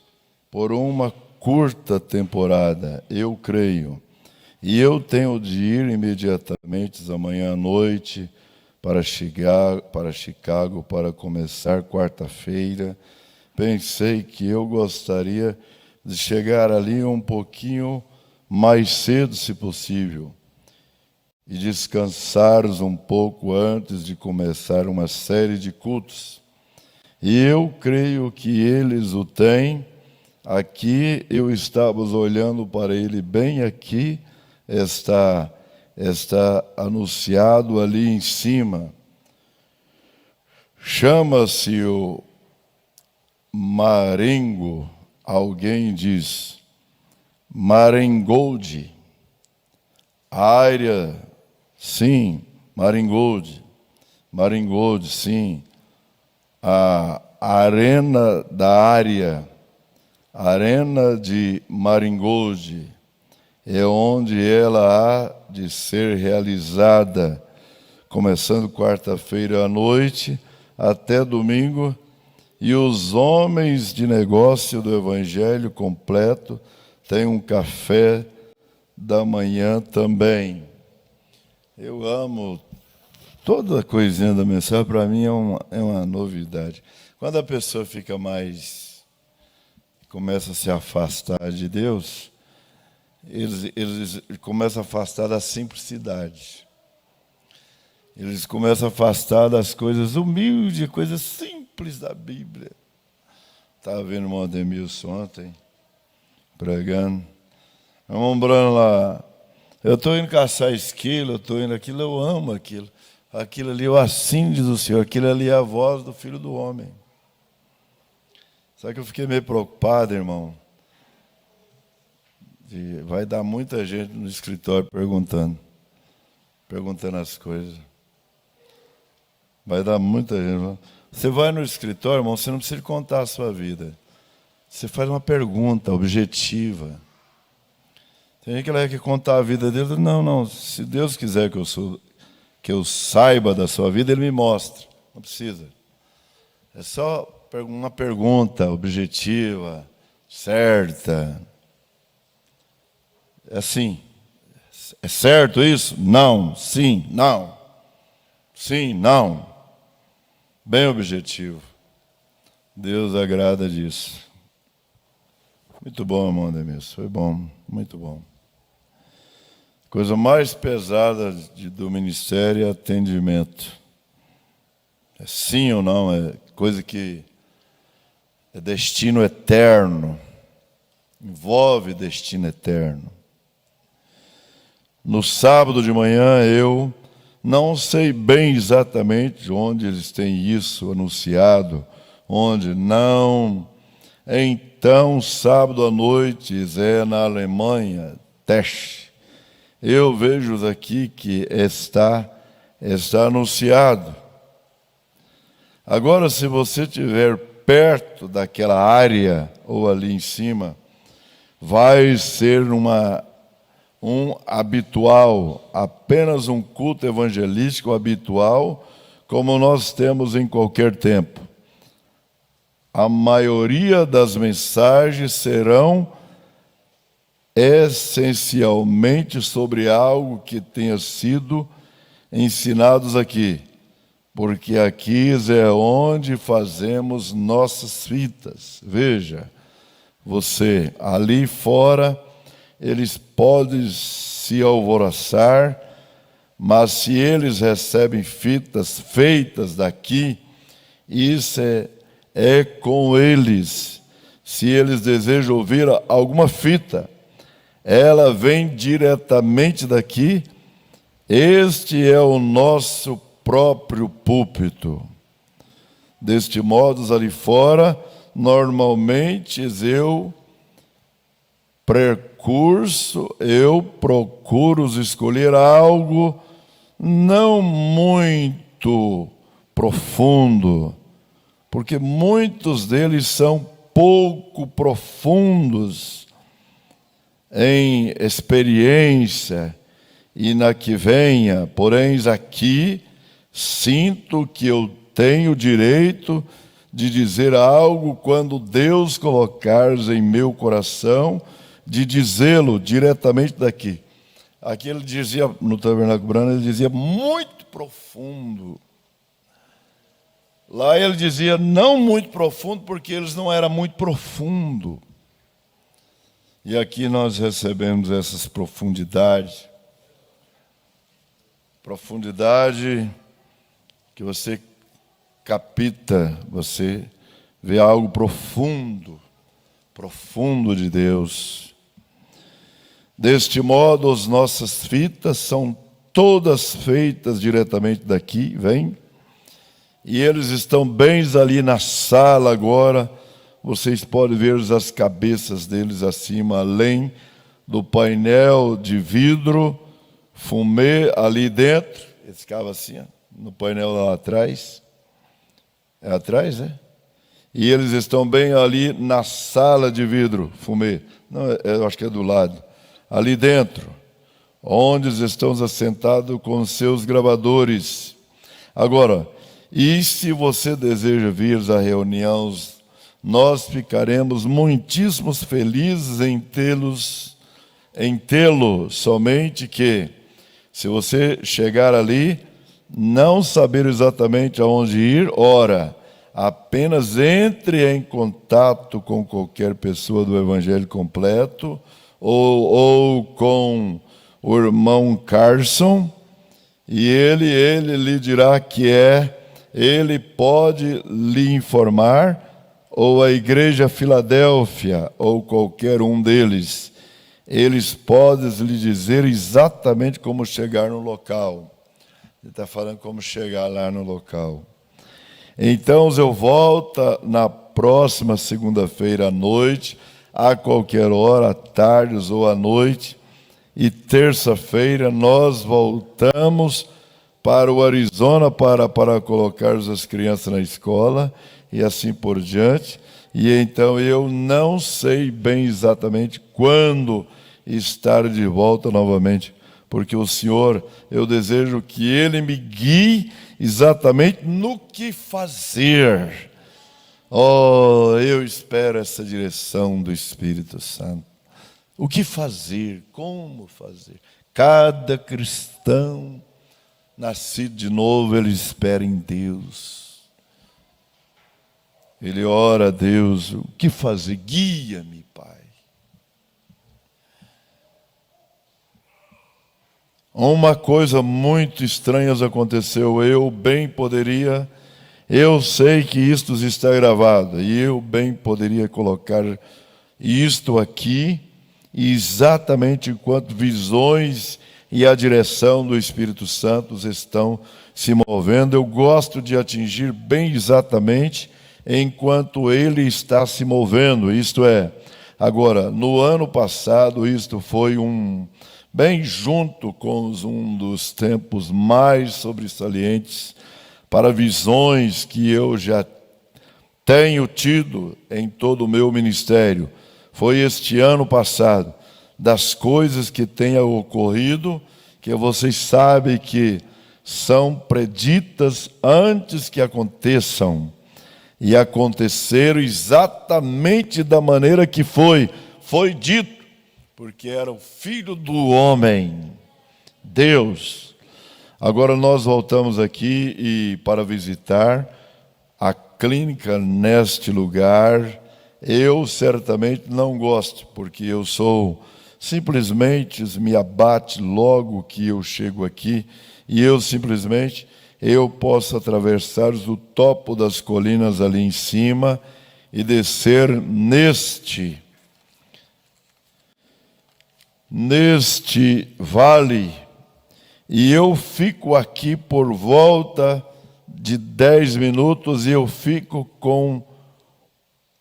por uma curta temporada, eu creio. E eu tenho de ir imediatamente amanhã à noite para Chicago para começar quarta-feira. Pensei que eu gostaria de chegar ali um pouquinho mais cedo, se possível, e descansar um pouco antes de começar uma série de cultos. E eu creio que eles o têm. Aqui eu estava olhando para ele bem aqui, está anunciado ali em cima. Chama-se o Marengo, alguém diz, Marengold, área, sim, Marengold, sim, a arena da área, arena de Marengold, é onde ela há de ser realizada, começando quarta-feira à noite até domingo. E os homens de negócio do Evangelho completo têm um café da manhã também. Eu amo toda a coisinha da mensagem, para mim é uma novidade. Quando a pessoa fica começa a se afastar de Deus, eles começam a afastar da simplicidade. Eles começam a afastar das coisas humildes, coisas simples da Bíblia. Estava vendo o irmão Ademilson ontem, pregando. Irmão Bruno lá, eu estou indo caçar esquilo, eu estou indo aquilo, eu amo aquilo. Aquilo ali, eu assim diz o Senhor, aquilo ali é a voz do Filho do Homem. Só que eu fiquei meio preocupado, irmão. Vai dar muita gente no escritório perguntando as coisas. Vai dar muita gente. Você vai no escritório, irmão, você não precisa contar a sua vida. Você faz uma pergunta objetiva. Tem gente que quer contar a vida dele. Não. Se Deus quiser que eu saiba da sua vida, Ele me mostra. Não precisa. É só uma pergunta objetiva, certa. É assim. É certo isso? Não. Sim. Não. Sim. Não. Bem objetivo. Deus agrada disso. Muito bom, irmão Ademilson. Foi bom. Muito bom. Coisa mais pesada do ministério é atendimento. É sim ou não, é coisa que é destino eterno. Envolve destino eterno. No sábado de manhã eu não sei bem exatamente onde eles têm isso anunciado, onde não. Então, sábado à noite é na Alemanha, Tesch. Eu vejo aqui que está está anunciado. Agora, se você estiver perto daquela área, ou ali em cima, vai ser um habitual, apenas um culto evangelístico habitual, como nós temos em qualquer tempo. A maioria das mensagens serão essencialmente sobre algo que tenha sido ensinados aqui, porque aqui é onde fazemos nossas fitas. Veja, você, ali fora, eles podem se alvoroçar, mas se eles recebem fitas feitas daqui, isso é com eles. Se eles desejam ouvir alguma fita, ela vem diretamente daqui. Este é o nosso próprio púlpito. Deste modo, ali fora, normalmente eu procuro escolher algo não muito profundo, porque muitos deles são pouco profundos em experiência e na que venha. Porém, aqui sinto que eu tenho direito de dizer algo quando Deus colocar em meu coração, de dizê-lo diretamente daqui. Aqui ele dizia, no Tabernáculo Brano, ele dizia muito profundo. Lá ele dizia não muito profundo, porque eles não eram muito profundo. E aqui nós recebemos essas profundidades. Profundidade que você capta, você vê algo profundo, profundo de Deus. Deste modo, as nossas fitas são todas feitas diretamente daqui, vem? E eles estão bem ali na sala agora. Vocês podem ver as cabeças deles acima, além do painel de vidro, fumê ali dentro. Eles ficavam assim, ó, no painel lá atrás. É atrás, né? E eles estão bem ali na sala de vidro, fumê. Não, eu acho que é do lado. Ali dentro, onde estão assentados com seus gravadores. Agora, e se você deseja vir à reunião, nós ficaremos muitíssimos felizes em tê-lo, somente que, se você chegar ali, não saber exatamente aonde ir, ora, apenas entre em contato com qualquer pessoa do Evangelho Completo, ou com o irmão Carson, e ele lhe dirá que ele pode lhe informar, ou a Igreja Filadélfia, ou qualquer um deles. Eles podem lhe dizer exatamente como chegar no local. Ele está falando como chegar lá no local. Então, eu volto na próxima segunda-feira à noite, a qualquer hora, à tarde ou à noite, e terça-feira nós voltamos para o Arizona para colocar as crianças na escola e assim por diante. E então eu não sei bem exatamente quando estar de volta novamente, porque o Senhor, eu desejo que Ele me guie exatamente no que fazer. Oh, eu espero essa direção do Espírito Santo. O que fazer? Como fazer? Cada cristão nascido de novo, ele espera em Deus. Ele ora a Deus, o que fazer? Guia-me, Pai. Uma coisa muito estranha aconteceu. Eu sei que isto está gravado, e eu bem poderia colocar isto aqui, exatamente enquanto visões e a direção do Espírito Santo estão se movendo. Eu gosto de atingir bem exatamente enquanto ele está se movendo. Isto é, agora, no ano passado, isto foi bem junto com um dos tempos mais sobressalentes para visões que eu já tenho tido em todo o meu ministério. Foi este ano passado, das coisas que tenham ocorrido, que vocês sabem que são preditas antes que aconteçam. E aconteceram exatamente da maneira que foi dito, porque era o Filho do Homem, Deus. Agora nós voltamos aqui para visitar a clínica neste lugar. Eu certamente não gosto, porque eu sou, simplesmente me abate logo que eu chego aqui, e eu posso atravessar o topo das colinas ali em cima e descer neste vale, e eu fico aqui por volta de 10 minutos e eu fico com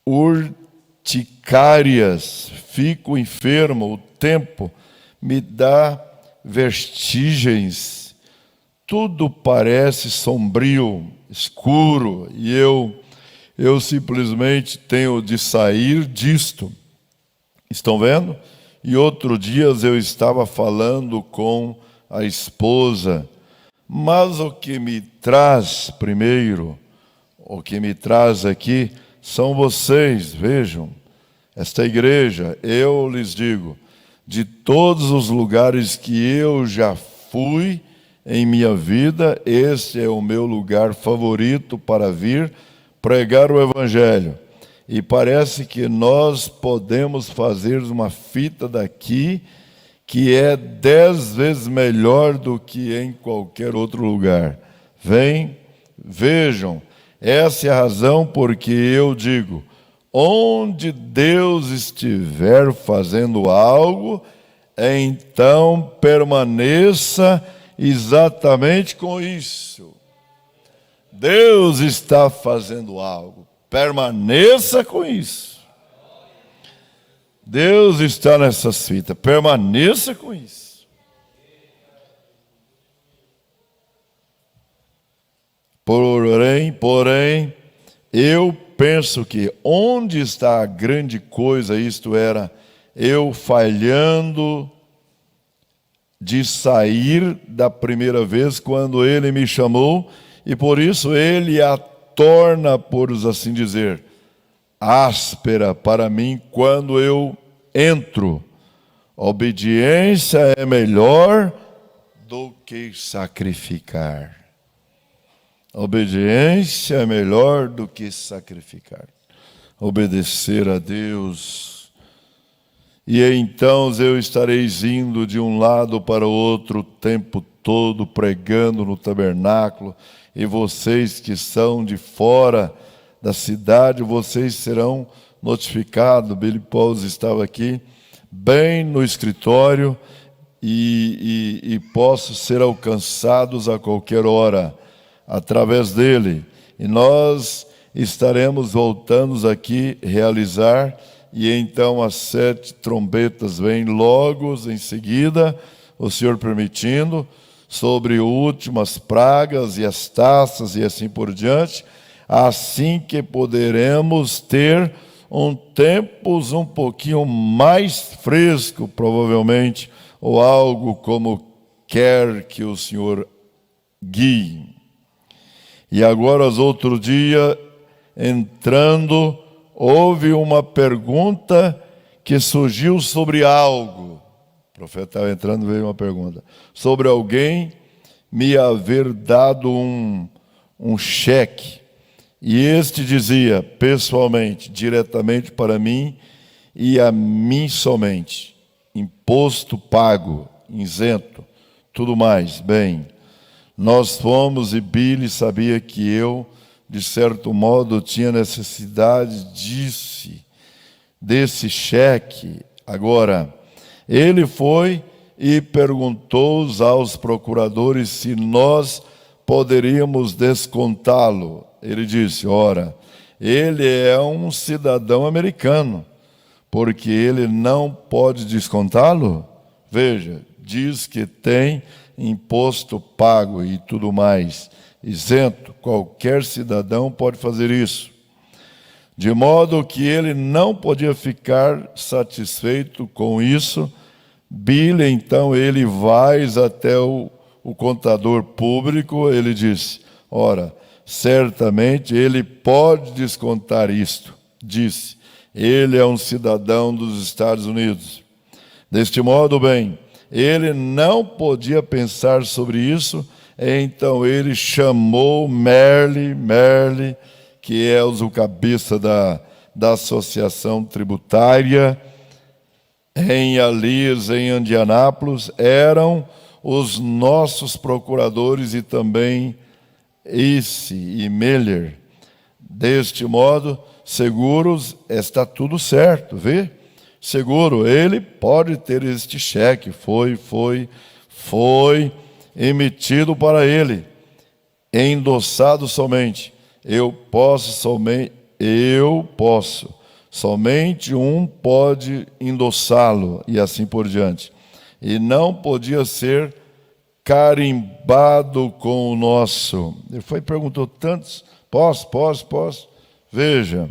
urticárias, fico enfermo, o tempo me dá vertigens, tudo parece sombrio, escuro, e eu simplesmente tenho de sair disto. Estão vendo? E outro dia eu estava falando com a esposa, mas o que me traz primeiro, o que me traz aqui, são vocês. Vejam, esta igreja, eu lhes digo, de todos os lugares que eu já fui em minha vida, este é o meu lugar favorito para vir pregar o Evangelho. E parece que nós podemos fazer uma fita daqui que é 10 vezes melhor do que em qualquer outro lugar. Vejam, essa é a razão porque eu digo, onde Deus estiver fazendo algo, então permaneça exatamente com isso. Deus está fazendo algo, permaneça com isso. Deus está nessas fitas, permaneça com isso. Porém, eu penso que onde está a grande coisa, isto era, eu falhando de sair da primeira vez quando ele me chamou, e por isso ele a torna, por assim dizer, áspera para mim quando eu entro. Obediência é melhor do que sacrificar. Obediência é melhor do que sacrificar. Obedecer a Deus. E então eu estarei indo de um lado para o outro o tempo todo, pregando no tabernáculo, e vocês que são de fora da cidade, vocês serão notificados. Billy Paul estava aqui, bem no escritório, e posso ser alcançados a qualquer hora através dele. E nós estaremos voltando aqui realizar, e então as 7 trombetas vêm logo em seguida, o Senhor permitindo, sobre últimas pragas e as taças e assim por diante, assim que poderemos ter tempos um pouquinho mais fresco, provavelmente, ou algo como quer que o Senhor guie. E agora, outro dia, entrando, houve uma pergunta que surgiu sobre algo. O profeta estava entrando, veio uma pergunta. Sobre alguém me haver dado um cheque. E este dizia, pessoalmente, diretamente para mim e a mim somente. Imposto pago, isento, tudo mais. Bem, nós fomos e Billy sabia que eu, de certo modo, tinha necessidade desse cheque. Agora, ele foi e perguntou aos procuradores se nós poderíamos descontá-lo. Ele disse, ora, ele é um cidadão americano, porque ele não pode descontá-lo? Veja, diz que tem imposto pago e tudo mais. Isento, qualquer cidadão pode fazer isso. De modo que ele não podia ficar satisfeito com isso. Billy, então, ele vai até o contador público, ele disse, ora, certamente ele pode descontar isto. Disse, ele é um cidadão dos Estados Unidos. Deste modo, bem, ele não podia pensar sobre isso, então ele chamou Merle, que é o cabeça da associação tributária, em Alias, em Indianápolis, eram os nossos procuradores e também Esse e Miller. Deste modo, seguros, está tudo certo, vê? Seguro, ele pode ter este cheque, foi emitido para ele, endossado somente. Eu posso, somente um pode endossá-lo, e assim por diante. E não podia ser carimbado com o nosso. Ele perguntou tantos, posso? Veja,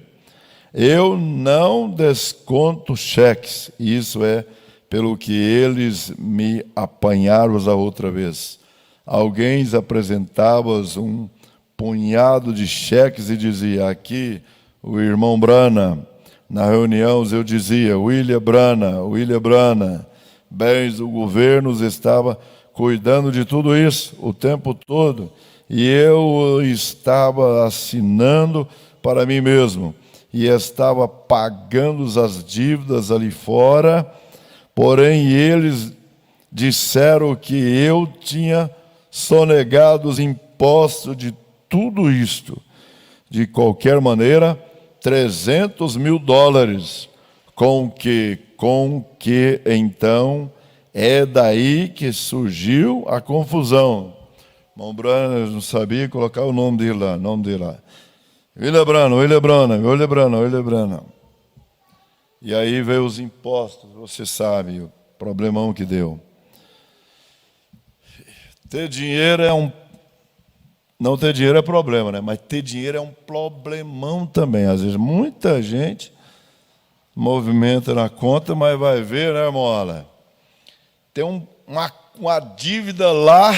eu não desconto cheques, isso é pelo que eles me apanharam a outra vez. Alguém apresentava um punhado de cheques e dizia, aqui o irmão Brana. Na reunião eu dizia, William Brana, bens do governo estava cuidando de tudo isso o tempo todo, e eu estava assinando para mim mesmo, e estava pagando as dívidas ali fora, porém eles disseram que eu tinha sonegado os impostos de tudo isto. De qualquer maneira, $300 mil, com que então é daí que surgiu a confusão. Irmão Brana não sabia colocar o nome dele lá. William Brana. E aí veio os impostos, você sabe o problemão que deu. Ter dinheiro não ter dinheiro é problema, né? Mas ter dinheiro é um problemão também. Às vezes muita gente movimenta na conta, mas vai ver, né, mola? Tem uma dívida lá.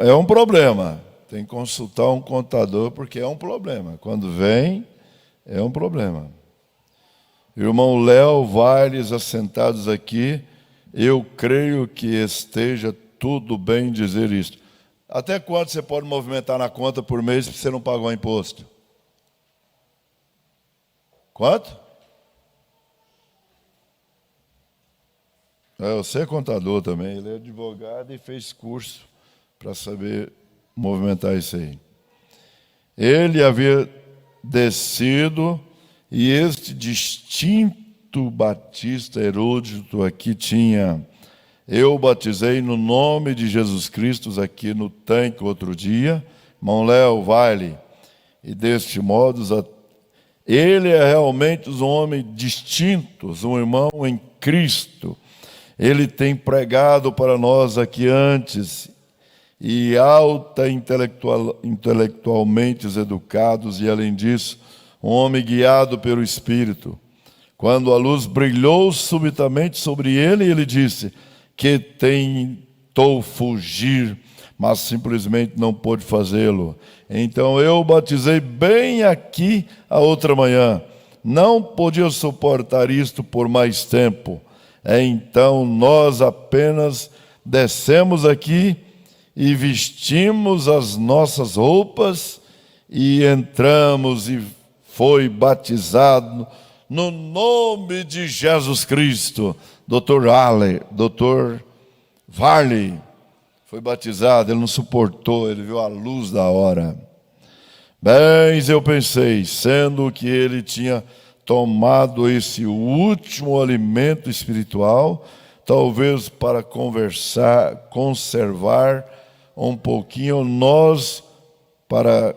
É um problema. Tem que consultar um contador, porque é um problema. Quando vem, é um problema. Irmão Léo Valles, assentados aqui, eu creio que esteja tudo bem dizer isto. Até quanto você pode movimentar na conta por mês se você não pagou imposto? Quanto? Você é contador também, ele é advogado e fez curso para saber movimentar isso aí. Ele havia descido, e este distinto batista erudito aqui tinha, eu batizei no nome de Jesus Cristo aqui no tanque outro dia, irmão Léo Vale, e deste modo, ele é realmente um homem distinto, um irmão em Cristo. Ele tem pregado para nós aqui antes, e intelectualmente educados, e além disso, um homem guiado pelo Espírito. Quando a luz brilhou subitamente sobre ele, ele disse que tentou fugir, mas simplesmente não pôde fazê-lo. Então eu batizei bem aqui a outra manhã. Não podia suportar isto por mais tempo. Então nós apenas descemos aqui e vestimos as nossas roupas e entramos, e foi batizado no nome de Jesus Cristo. Dr. Varley foi batizado, ele não suportou, ele viu a luz da hora. Bem, eu pensei, sendo que ele tinha tomado esse último alimento espiritual, talvez para conservar um pouquinho, nós, para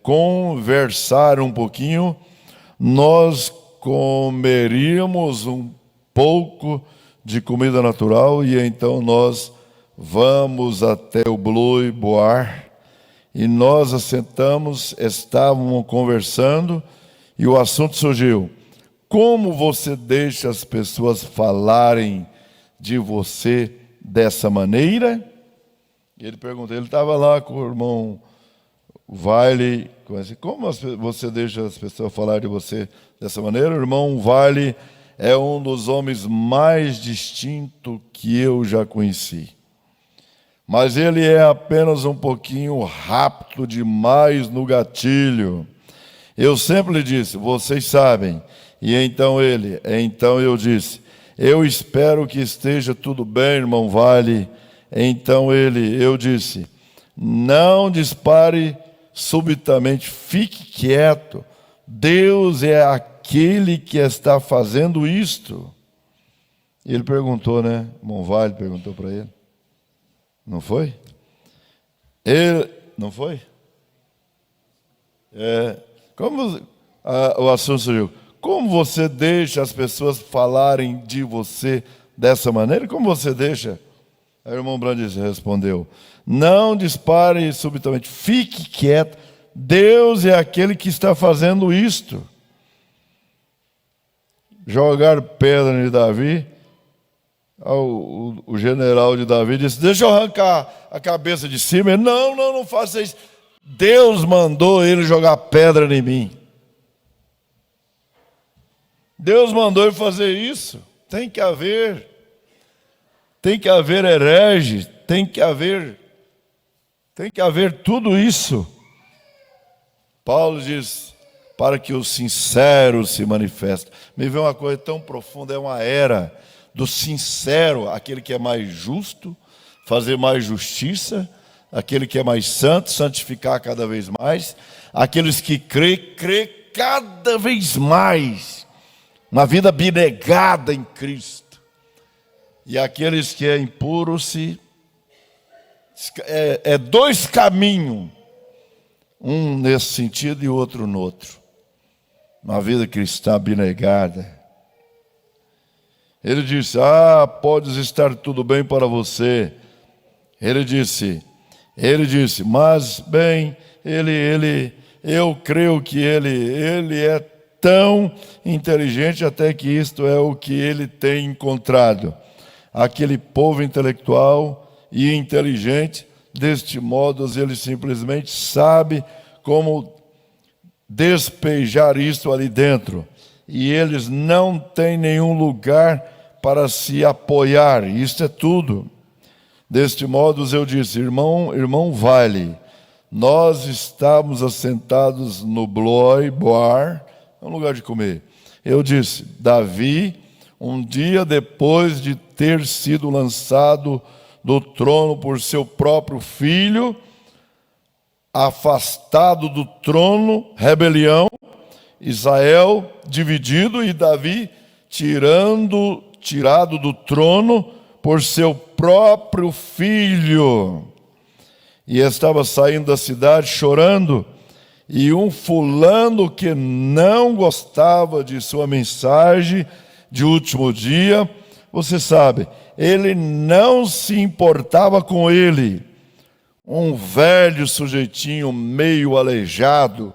conversar um pouquinho, nós comeríamos um pouco de comida natural e então nós vamos até o Blue Boar e nós assentamos, estávamos conversando e o assunto surgiu. Como você deixa as pessoas falarem de você dessa maneira? Ele perguntou, ele estava lá com o irmão Vale, como você deixa as pessoas falar de você dessa maneira? O irmão Vale é um dos homens mais distintos que eu já conheci. Mas ele é apenas um pouquinho rápido demais no gatilho. Eu sempre lhe disse, vocês sabem. E então eu disse, eu espero que esteja tudo bem, irmão Vale. Então eu disse, não dispare subitamente, fique quieto. Deus é aquele que está fazendo isto. E ele perguntou, né? Irmão Vale perguntou para ele. Não foi? Não foi? Como o assunto surgiu? Como você deixa as pessoas falarem de você dessa maneira? Como você deixa? Aí o irmão Brandes respondeu, não dispare subitamente, fique quieto, Deus é aquele que está fazendo isto. Jogar pedra em Davi, o general de Davi disse, deixa eu arrancar a cabeça de cima. Ele, não faça isso. Deus mandou ele jogar pedra em mim. Deus mandou ele fazer isso. Tem que haver herege, tem que haver tudo isso. Paulo diz, para que o sincero se manifeste. Me vê uma coisa tão profunda, é uma era do sincero, aquele que é mais justo, fazer mais justiça, aquele que é mais santo, santificar cada vez mais, aqueles que crê cada vez mais na vida abnegada em Cristo. E aqueles que é impuro é dois caminhos, um nesse sentido e outro no outro. Uma vida cristã abnegada. Ele disse, pode estar tudo bem para você. Ele disse, mas bem, eu creio que ele é tão inteligente até que isto é o que ele tem encontrado. Aquele povo intelectual e inteligente, deste modo ele simplesmente sabe como despejar isso ali dentro. E eles não têm nenhum lugar para se apoiar. Isso é tudo. Deste modo eu disse, irmão Vale, nós estamos assentados no Blue Boar, é um lugar de comer. Eu disse, Davi, um dia depois de ter sido lançado do trono por seu próprio filho, afastado do trono, rebelião, Israel dividido e Davi tirado do trono por seu próprio filho. E estava saindo da cidade chorando, e um fulano que não gostava de sua mensagem de último dia, você sabe, ele não se importava com ele. Um velho sujeitinho meio aleijado,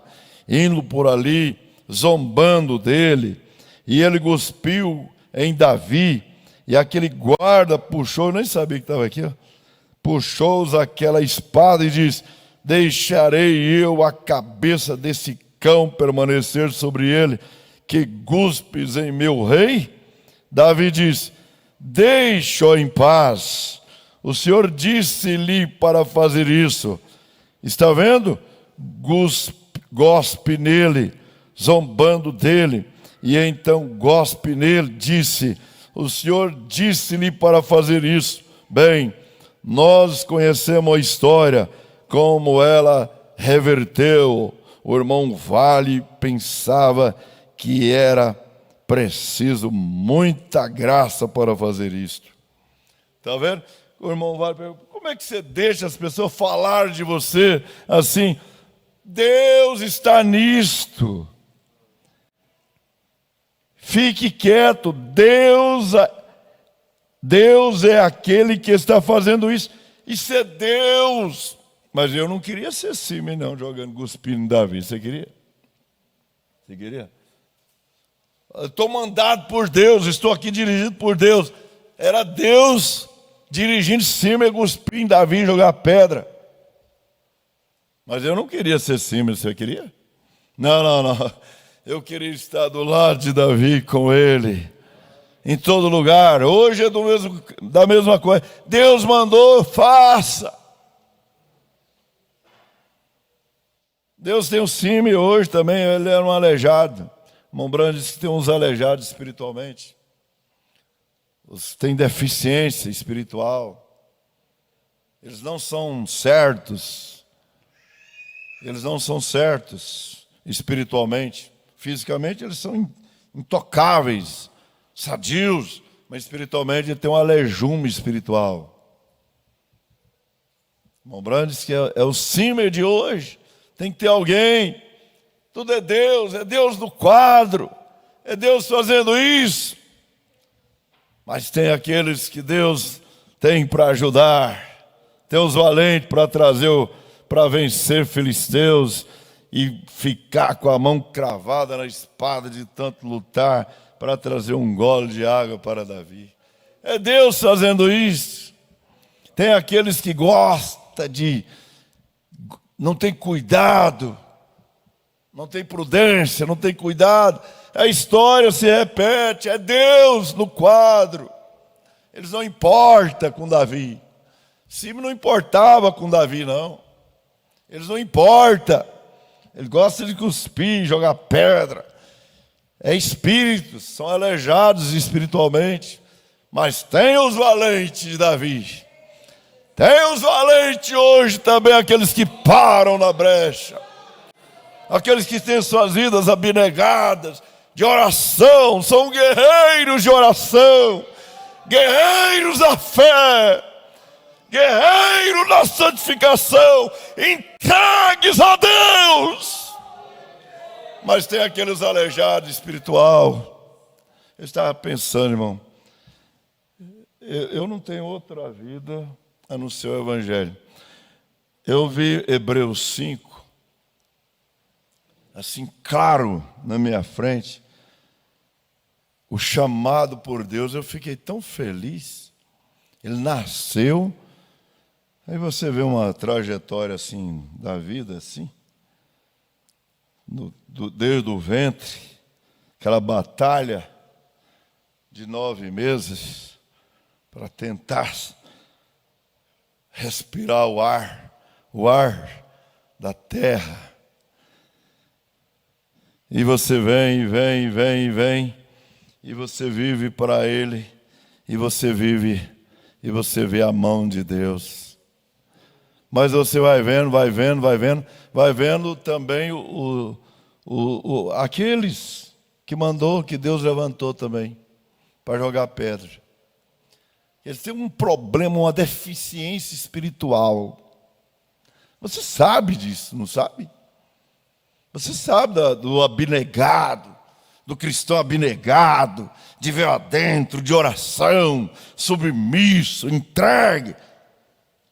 indo por ali, zombando dele, e ele cuspiu em Davi, e aquele guarda puxou, nem sabia que estava aqui, puxou aquela espada e disse, deixarei eu a cabeça desse cão permanecer sobre ele, que cuspes em meu rei? Davi disse, deixa-o em paz, o Senhor disse-lhe para fazer isso. Está vendo? Gospe nele, zombando dele, e então gospe nele, disse, o Senhor disse-lhe para fazer isso. Bem, nós conhecemos a história, como ela reverteu. O irmão Vale pensava que era preciso muita graça para fazer isto. Está vendo? O irmão Vale pergunta, como é que você deixa as pessoas falar de você assim? Deus está nisto. Fique quieto, Deus é aquele que está fazendo isso. Isso é Deus. Mas eu não queria ser Simeão, não, jogando cuspindo em Davi. Você queria? Você queria? Estou mandado por Deus, estou aqui dirigido por Deus. Era Deus dirigindo Simeão, cuspir em Davi e jogar pedra. Mas eu não queria ser Simeão, você queria? Não. Eu queria estar do lado de Davi com ele, em todo lugar. Hoje é da mesma coisa. Deus mandou, faça. Deus tem um Simeão hoje também, ele era um aleijado. O irmão Brando disse que tem uns aleijados espiritualmente. Tem deficiência espiritual. Eles não são certos. Eles não são certos espiritualmente. Fisicamente eles são intocáveis, sadios, mas espiritualmente ele tem um aleijume espiritual. O irmão Brando disse que é o Simeão de hoje. Tem que ter alguém. Tudo é Deus no quadro, é Deus fazendo isso. Mas tem aqueles que Deus tem para ajudar, tem os valentes para para vencer filisteus e ficar com a mão cravada na espada de tanto lutar para trazer um gole de água para Davi. É Deus fazendo isso. Tem aqueles que gostam não tem cuidado, não tem prudência, não tem cuidado. A história se repete, é Deus no quadro. Eles não importam com Davi. Simeão não importava com Davi, não. Eles não importam. Ele gosta de cuspir, jogar pedra. É espíritos, são aleijados espiritualmente. Mas tem os valentes de Davi. Tem os valentes hoje também, aqueles que param na brecha. Aqueles que têm suas vidas abnegadas, de oração, são guerreiros de oração. Guerreiros da fé. Guerreiros da santificação. Entregues a Deus. Mas tem aqueles aleijados espiritual. Eu estava pensando, irmão, eu não tenho outra vida a não ser o Evangelho. Eu vi Hebreus 5, assim, claro, na minha frente, o chamado por Deus. Eu fiquei tão feliz. Ele nasceu. Aí você vê uma trajetória assim, da vida, assim, desde o ventre, aquela batalha de 9 meses para tentar respirar o ar da terra. E você vem, e você vive para Ele, e você vê a mão de Deus. Mas você vai vendo também aqueles que mandou, que Deus levantou também, para jogar pedra. Eles têm um problema, uma deficiência espiritual. Você sabe disso, não sabe? Você sabe do abnegado, do cristão abnegado, de ver adentro, de oração, submisso, entregue.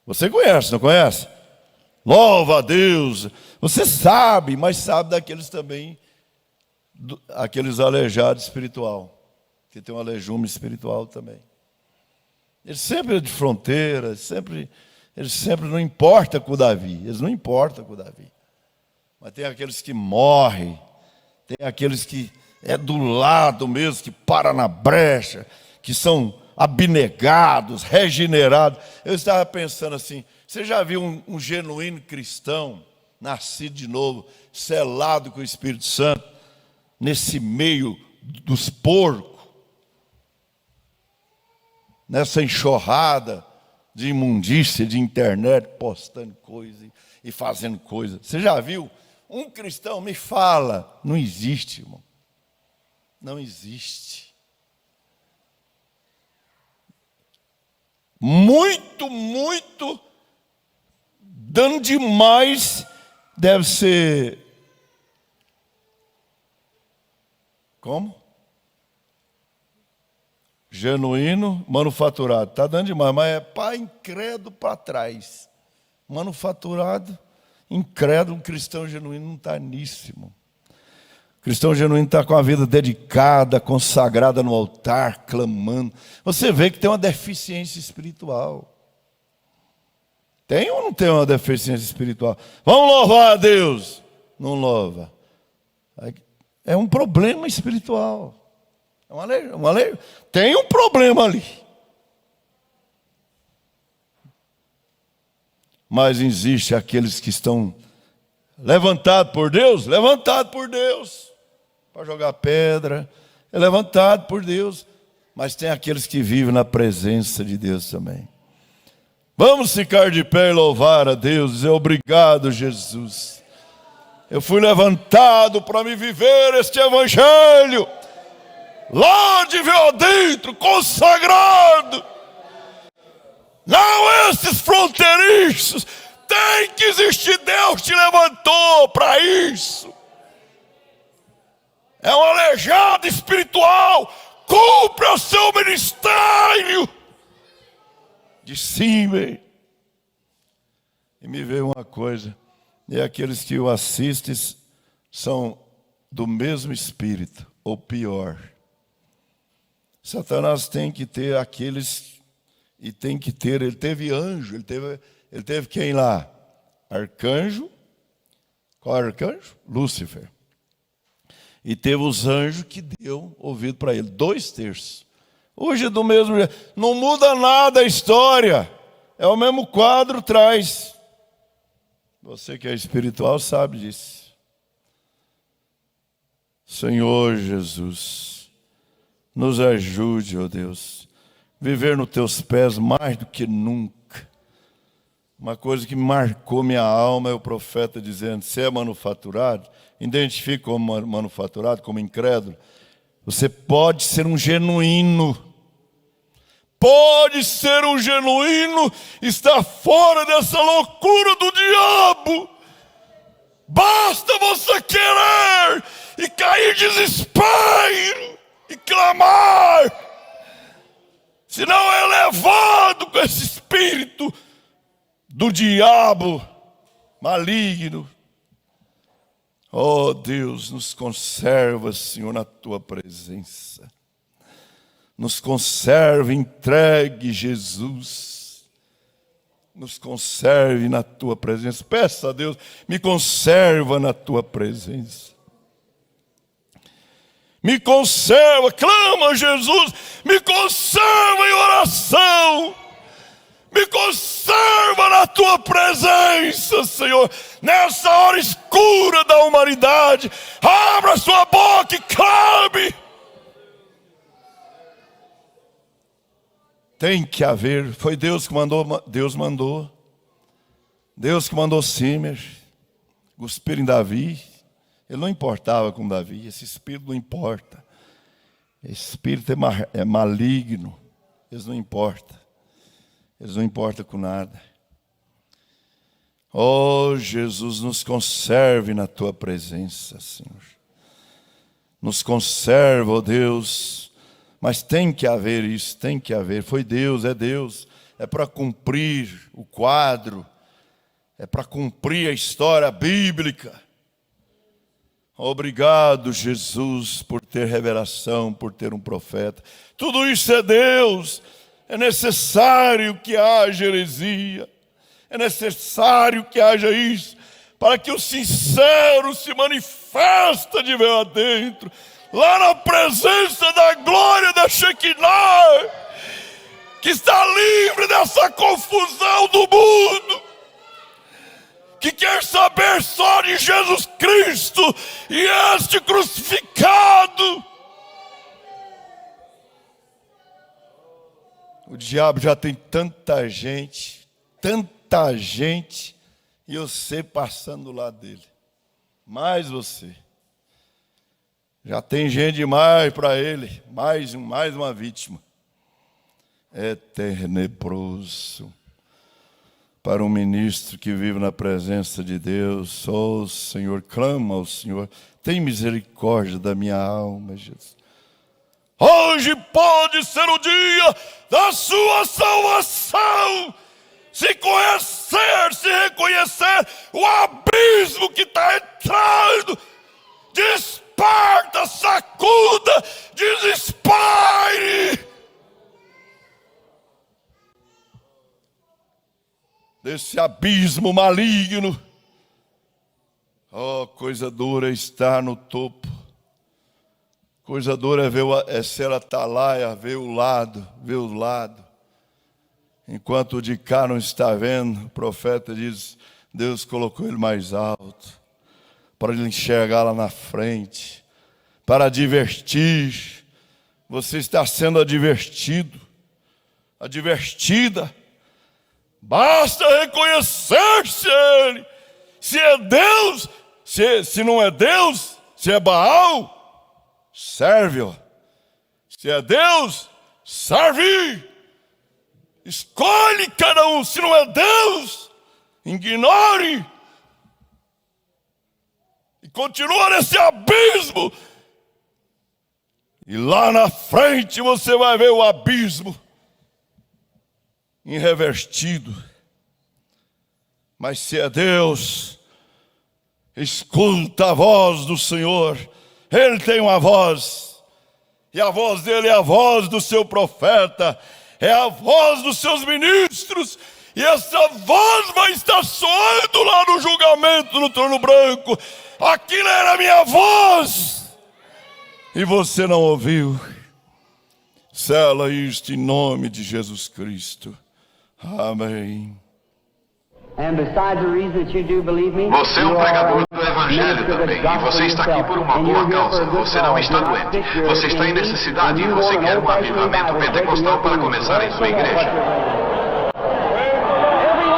Você conhece, não conhece? Louva a Deus. Você sabe, mas sabe daqueles também, aqueles aleijados espiritual, que tem um aleijume espiritual também. Eles sempre de fronteira, eles sempre não importam com Davi, eles não importam com Davi. Mas tem aqueles que morrem, tem aqueles que é do lado mesmo, que para na brecha, que são abnegados, regenerados. Eu estava pensando assim, você já viu um genuíno cristão, nascido de novo, selado com o Espírito Santo, nesse meio dos porcos, nessa enxurrada de imundícia, de internet, postando coisa e fazendo coisa? Você já viu? Um cristão, me fala. Não existe, irmão. Não existe. Muito dando demais deve ser. Como? genuíno, manufaturado. Está dando demais, mas é para incrédulo para trás. Manufaturado, incrédulo, um cristão genuíno não está nisso, irmão. O cristão genuíno está com a vida dedicada, consagrada no altar, clamando. Você vê que tem uma deficiência espiritual. Tem ou não tem uma deficiência espiritual? Vamos louvar a Deus. Não louva. É um problema espiritual. Tem um problema ali. Mas existe aqueles que estão levantados por Deus, para jogar pedra, é levantado por Deus. Mas tem aqueles que vivem na presença de Deus também. Vamos ficar de pé e louvar a Deus, dizer obrigado, Jesus. Eu fui levantado para me viver este evangelho, lá de véu dentro, consagrado. Não esses fronteiriços. Tem que existir, Deus te levantou para isso. É um aleijado espiritual. Cumpra o seu ministério. De cima. E me veio uma coisa. E aqueles que o assistem são do mesmo espírito, ou pior. Satanás tem que ter aqueles, e tem que ter, ele teve anjo, ele teve quem lá? Arcanjo. Qual arcanjo? Lúcifer. E teve os anjos que deu ouvido para ele, 2/3. Hoje é do mesmo jeito. Não muda nada a história. É o mesmo quadro traz. Você que é espiritual sabe disso. Senhor Jesus, nos ajude, ó Deus, viver nos teus pés mais do que nunca. Uma coisa que marcou minha alma é o profeta dizendo: se é manufaturado, identifique como manufaturado, como incrédulo. Você pode ser um genuíno. Pode ser um genuíno, está fora dessa loucura do diabo. Basta você querer e cair em desespero e clamar. Senão é levado com esse espírito do diabo maligno. Oh Deus, nos conserva, Senhor, na tua presença. Nos conserve, entregue, Jesus. Nos conserve na tua presença. Peça a Deus, me conserva na tua presença. Me conserva, clama a Jesus, me conserva em oração. Me conserva na tua presença, Senhor. Nessa hora escura da humanidade, abra sua boca e clame. Tem que haver, foi Deus que mandou, Deus que mandou Simer cuspir em Davi. Ele não importava com Davi, esse espírito não importa. Esse espírito é maligno, eles não importam com nada. Oh Jesus, nos conserve na tua presença, Senhor. Nos conserva, ó Deus. Mas tem que haver isso, tem que haver. Foi Deus, é para cumprir o quadro, é para cumprir a história bíblica. Obrigado, Jesus, por ter revelação, por ter um profeta. Tudo isso é Deus. É necessário que haja heresia, é necessário que haja isso, para que o sincero se manifesta de véu adentro, lá na presença da glória da Shekinah, que está livre dessa confusão do mundo, que quer saber só de Jesus Cristo e este crucificado. O diabo já tem tanta gente, e você passando do lado dele. Mais você. Já tem gente demais para ele, mais uma vítima. É tenebroso para um ministro que vive na presença de Deus. Oh Senhor, clama ao Senhor, tem misericórdia da minha alma, Jesus. Hoje pode ser o dia da sua salvação. Se conhecer, se reconhecer o abismo que está entrando, desperta, sacuda, desespere desse abismo maligno. Oh, coisa dura é estar no topo. Coisa dura é ser atalaia, ver o lado. Enquanto o de cá não está vendo, o profeta diz, Deus colocou ele mais alto, para ele enxergar lá na frente, para advertir. Você está sendo advertido, advertida. Basta reconhecer-se Ele. Se é Deus, se não é Deus, se é Baal, serve-o. Se é Deus, serve. Escolhe cada um. Se não é Deus, ignore. E continua nesse abismo. E lá na frente você vai ver o abismo irrevertido. Mas se é Deus, escuta a voz do Senhor. Ele tem uma voz. E a voz dele é a voz do seu profeta. É a voz dos seus ministros. E essa voz vai estar soando lá no julgamento, no trono branco. Aquilo era a minha voz. E você não ouviu. Sela isto em nome de Jesus Cristo. Amém. Você é um pregador do Evangelho também, e você está aqui por uma boa causa. Você não está doente, você está em necessidade e você quer um avivamento pentecostal para começar em sua igreja.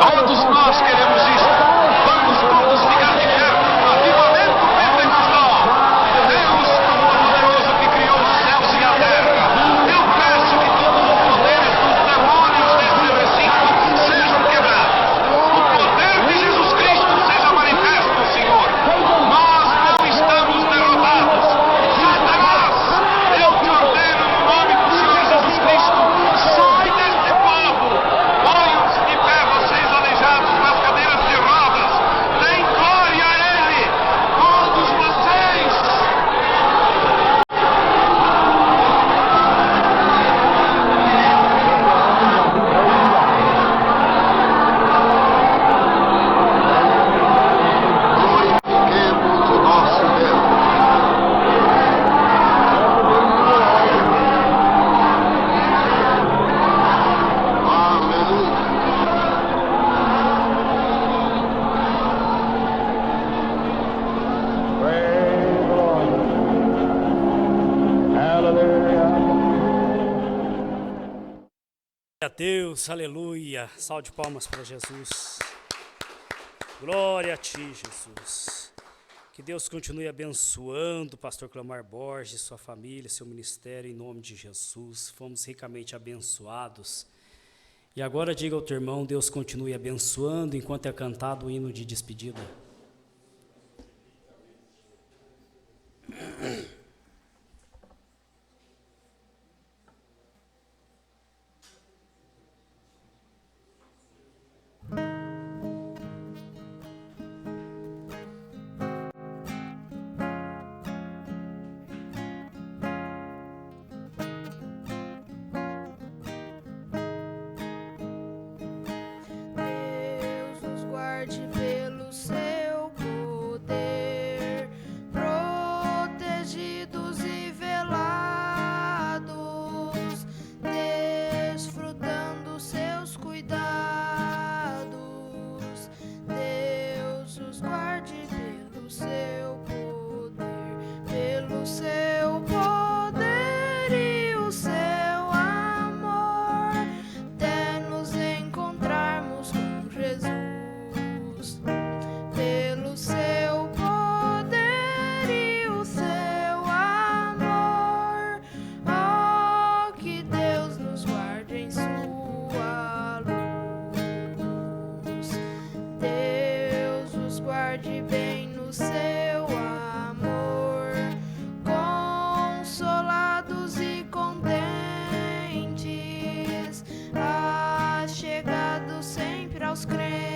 Todos nós queremos isso. Vamos todos ficar de pé. Avivamento pentecostal. Deus, Todo-Poderoso que criou os céus e a terra. Eu peço que todos os poderes dos demônios desse recinto sejam quebrados. O poder de Jesus Cristo seja manifesto, Senhor. Nós não estamos derrotados. Satanás, eu te ordeno no nome do Senhor Jesus Cristo, sai deste povo. Ponham-se de pé, vocês aleijados nas cadeiras de rodas. Deem glória a Ele, todos vocês. Glorifiquemos o nosso Deus. Aleluia. Glória a Deus, aleluia. Salve de palmas para Jesus. Glória a ti, Jesus. Que Deus continue abençoando o pastor Cleomar Borges, sua família, seu ministério, em nome de Jesus. Fomos ricamente abençoados. E agora diga ao teu irmão, Deus continue abençoando enquanto é cantado o hino de despedida. Deus nos guarde pelo seu poder, protegidos e velados, desfrutando seus cuidados. Deus nos guarde pelo seu poder e o seu amor, até nos encontrarmos com Jesus. Pelo seu poder e o seu amor, oh, que Deus nos guarde em sua luz. Deus nos guarde bem no seu amor, consolados e crentes.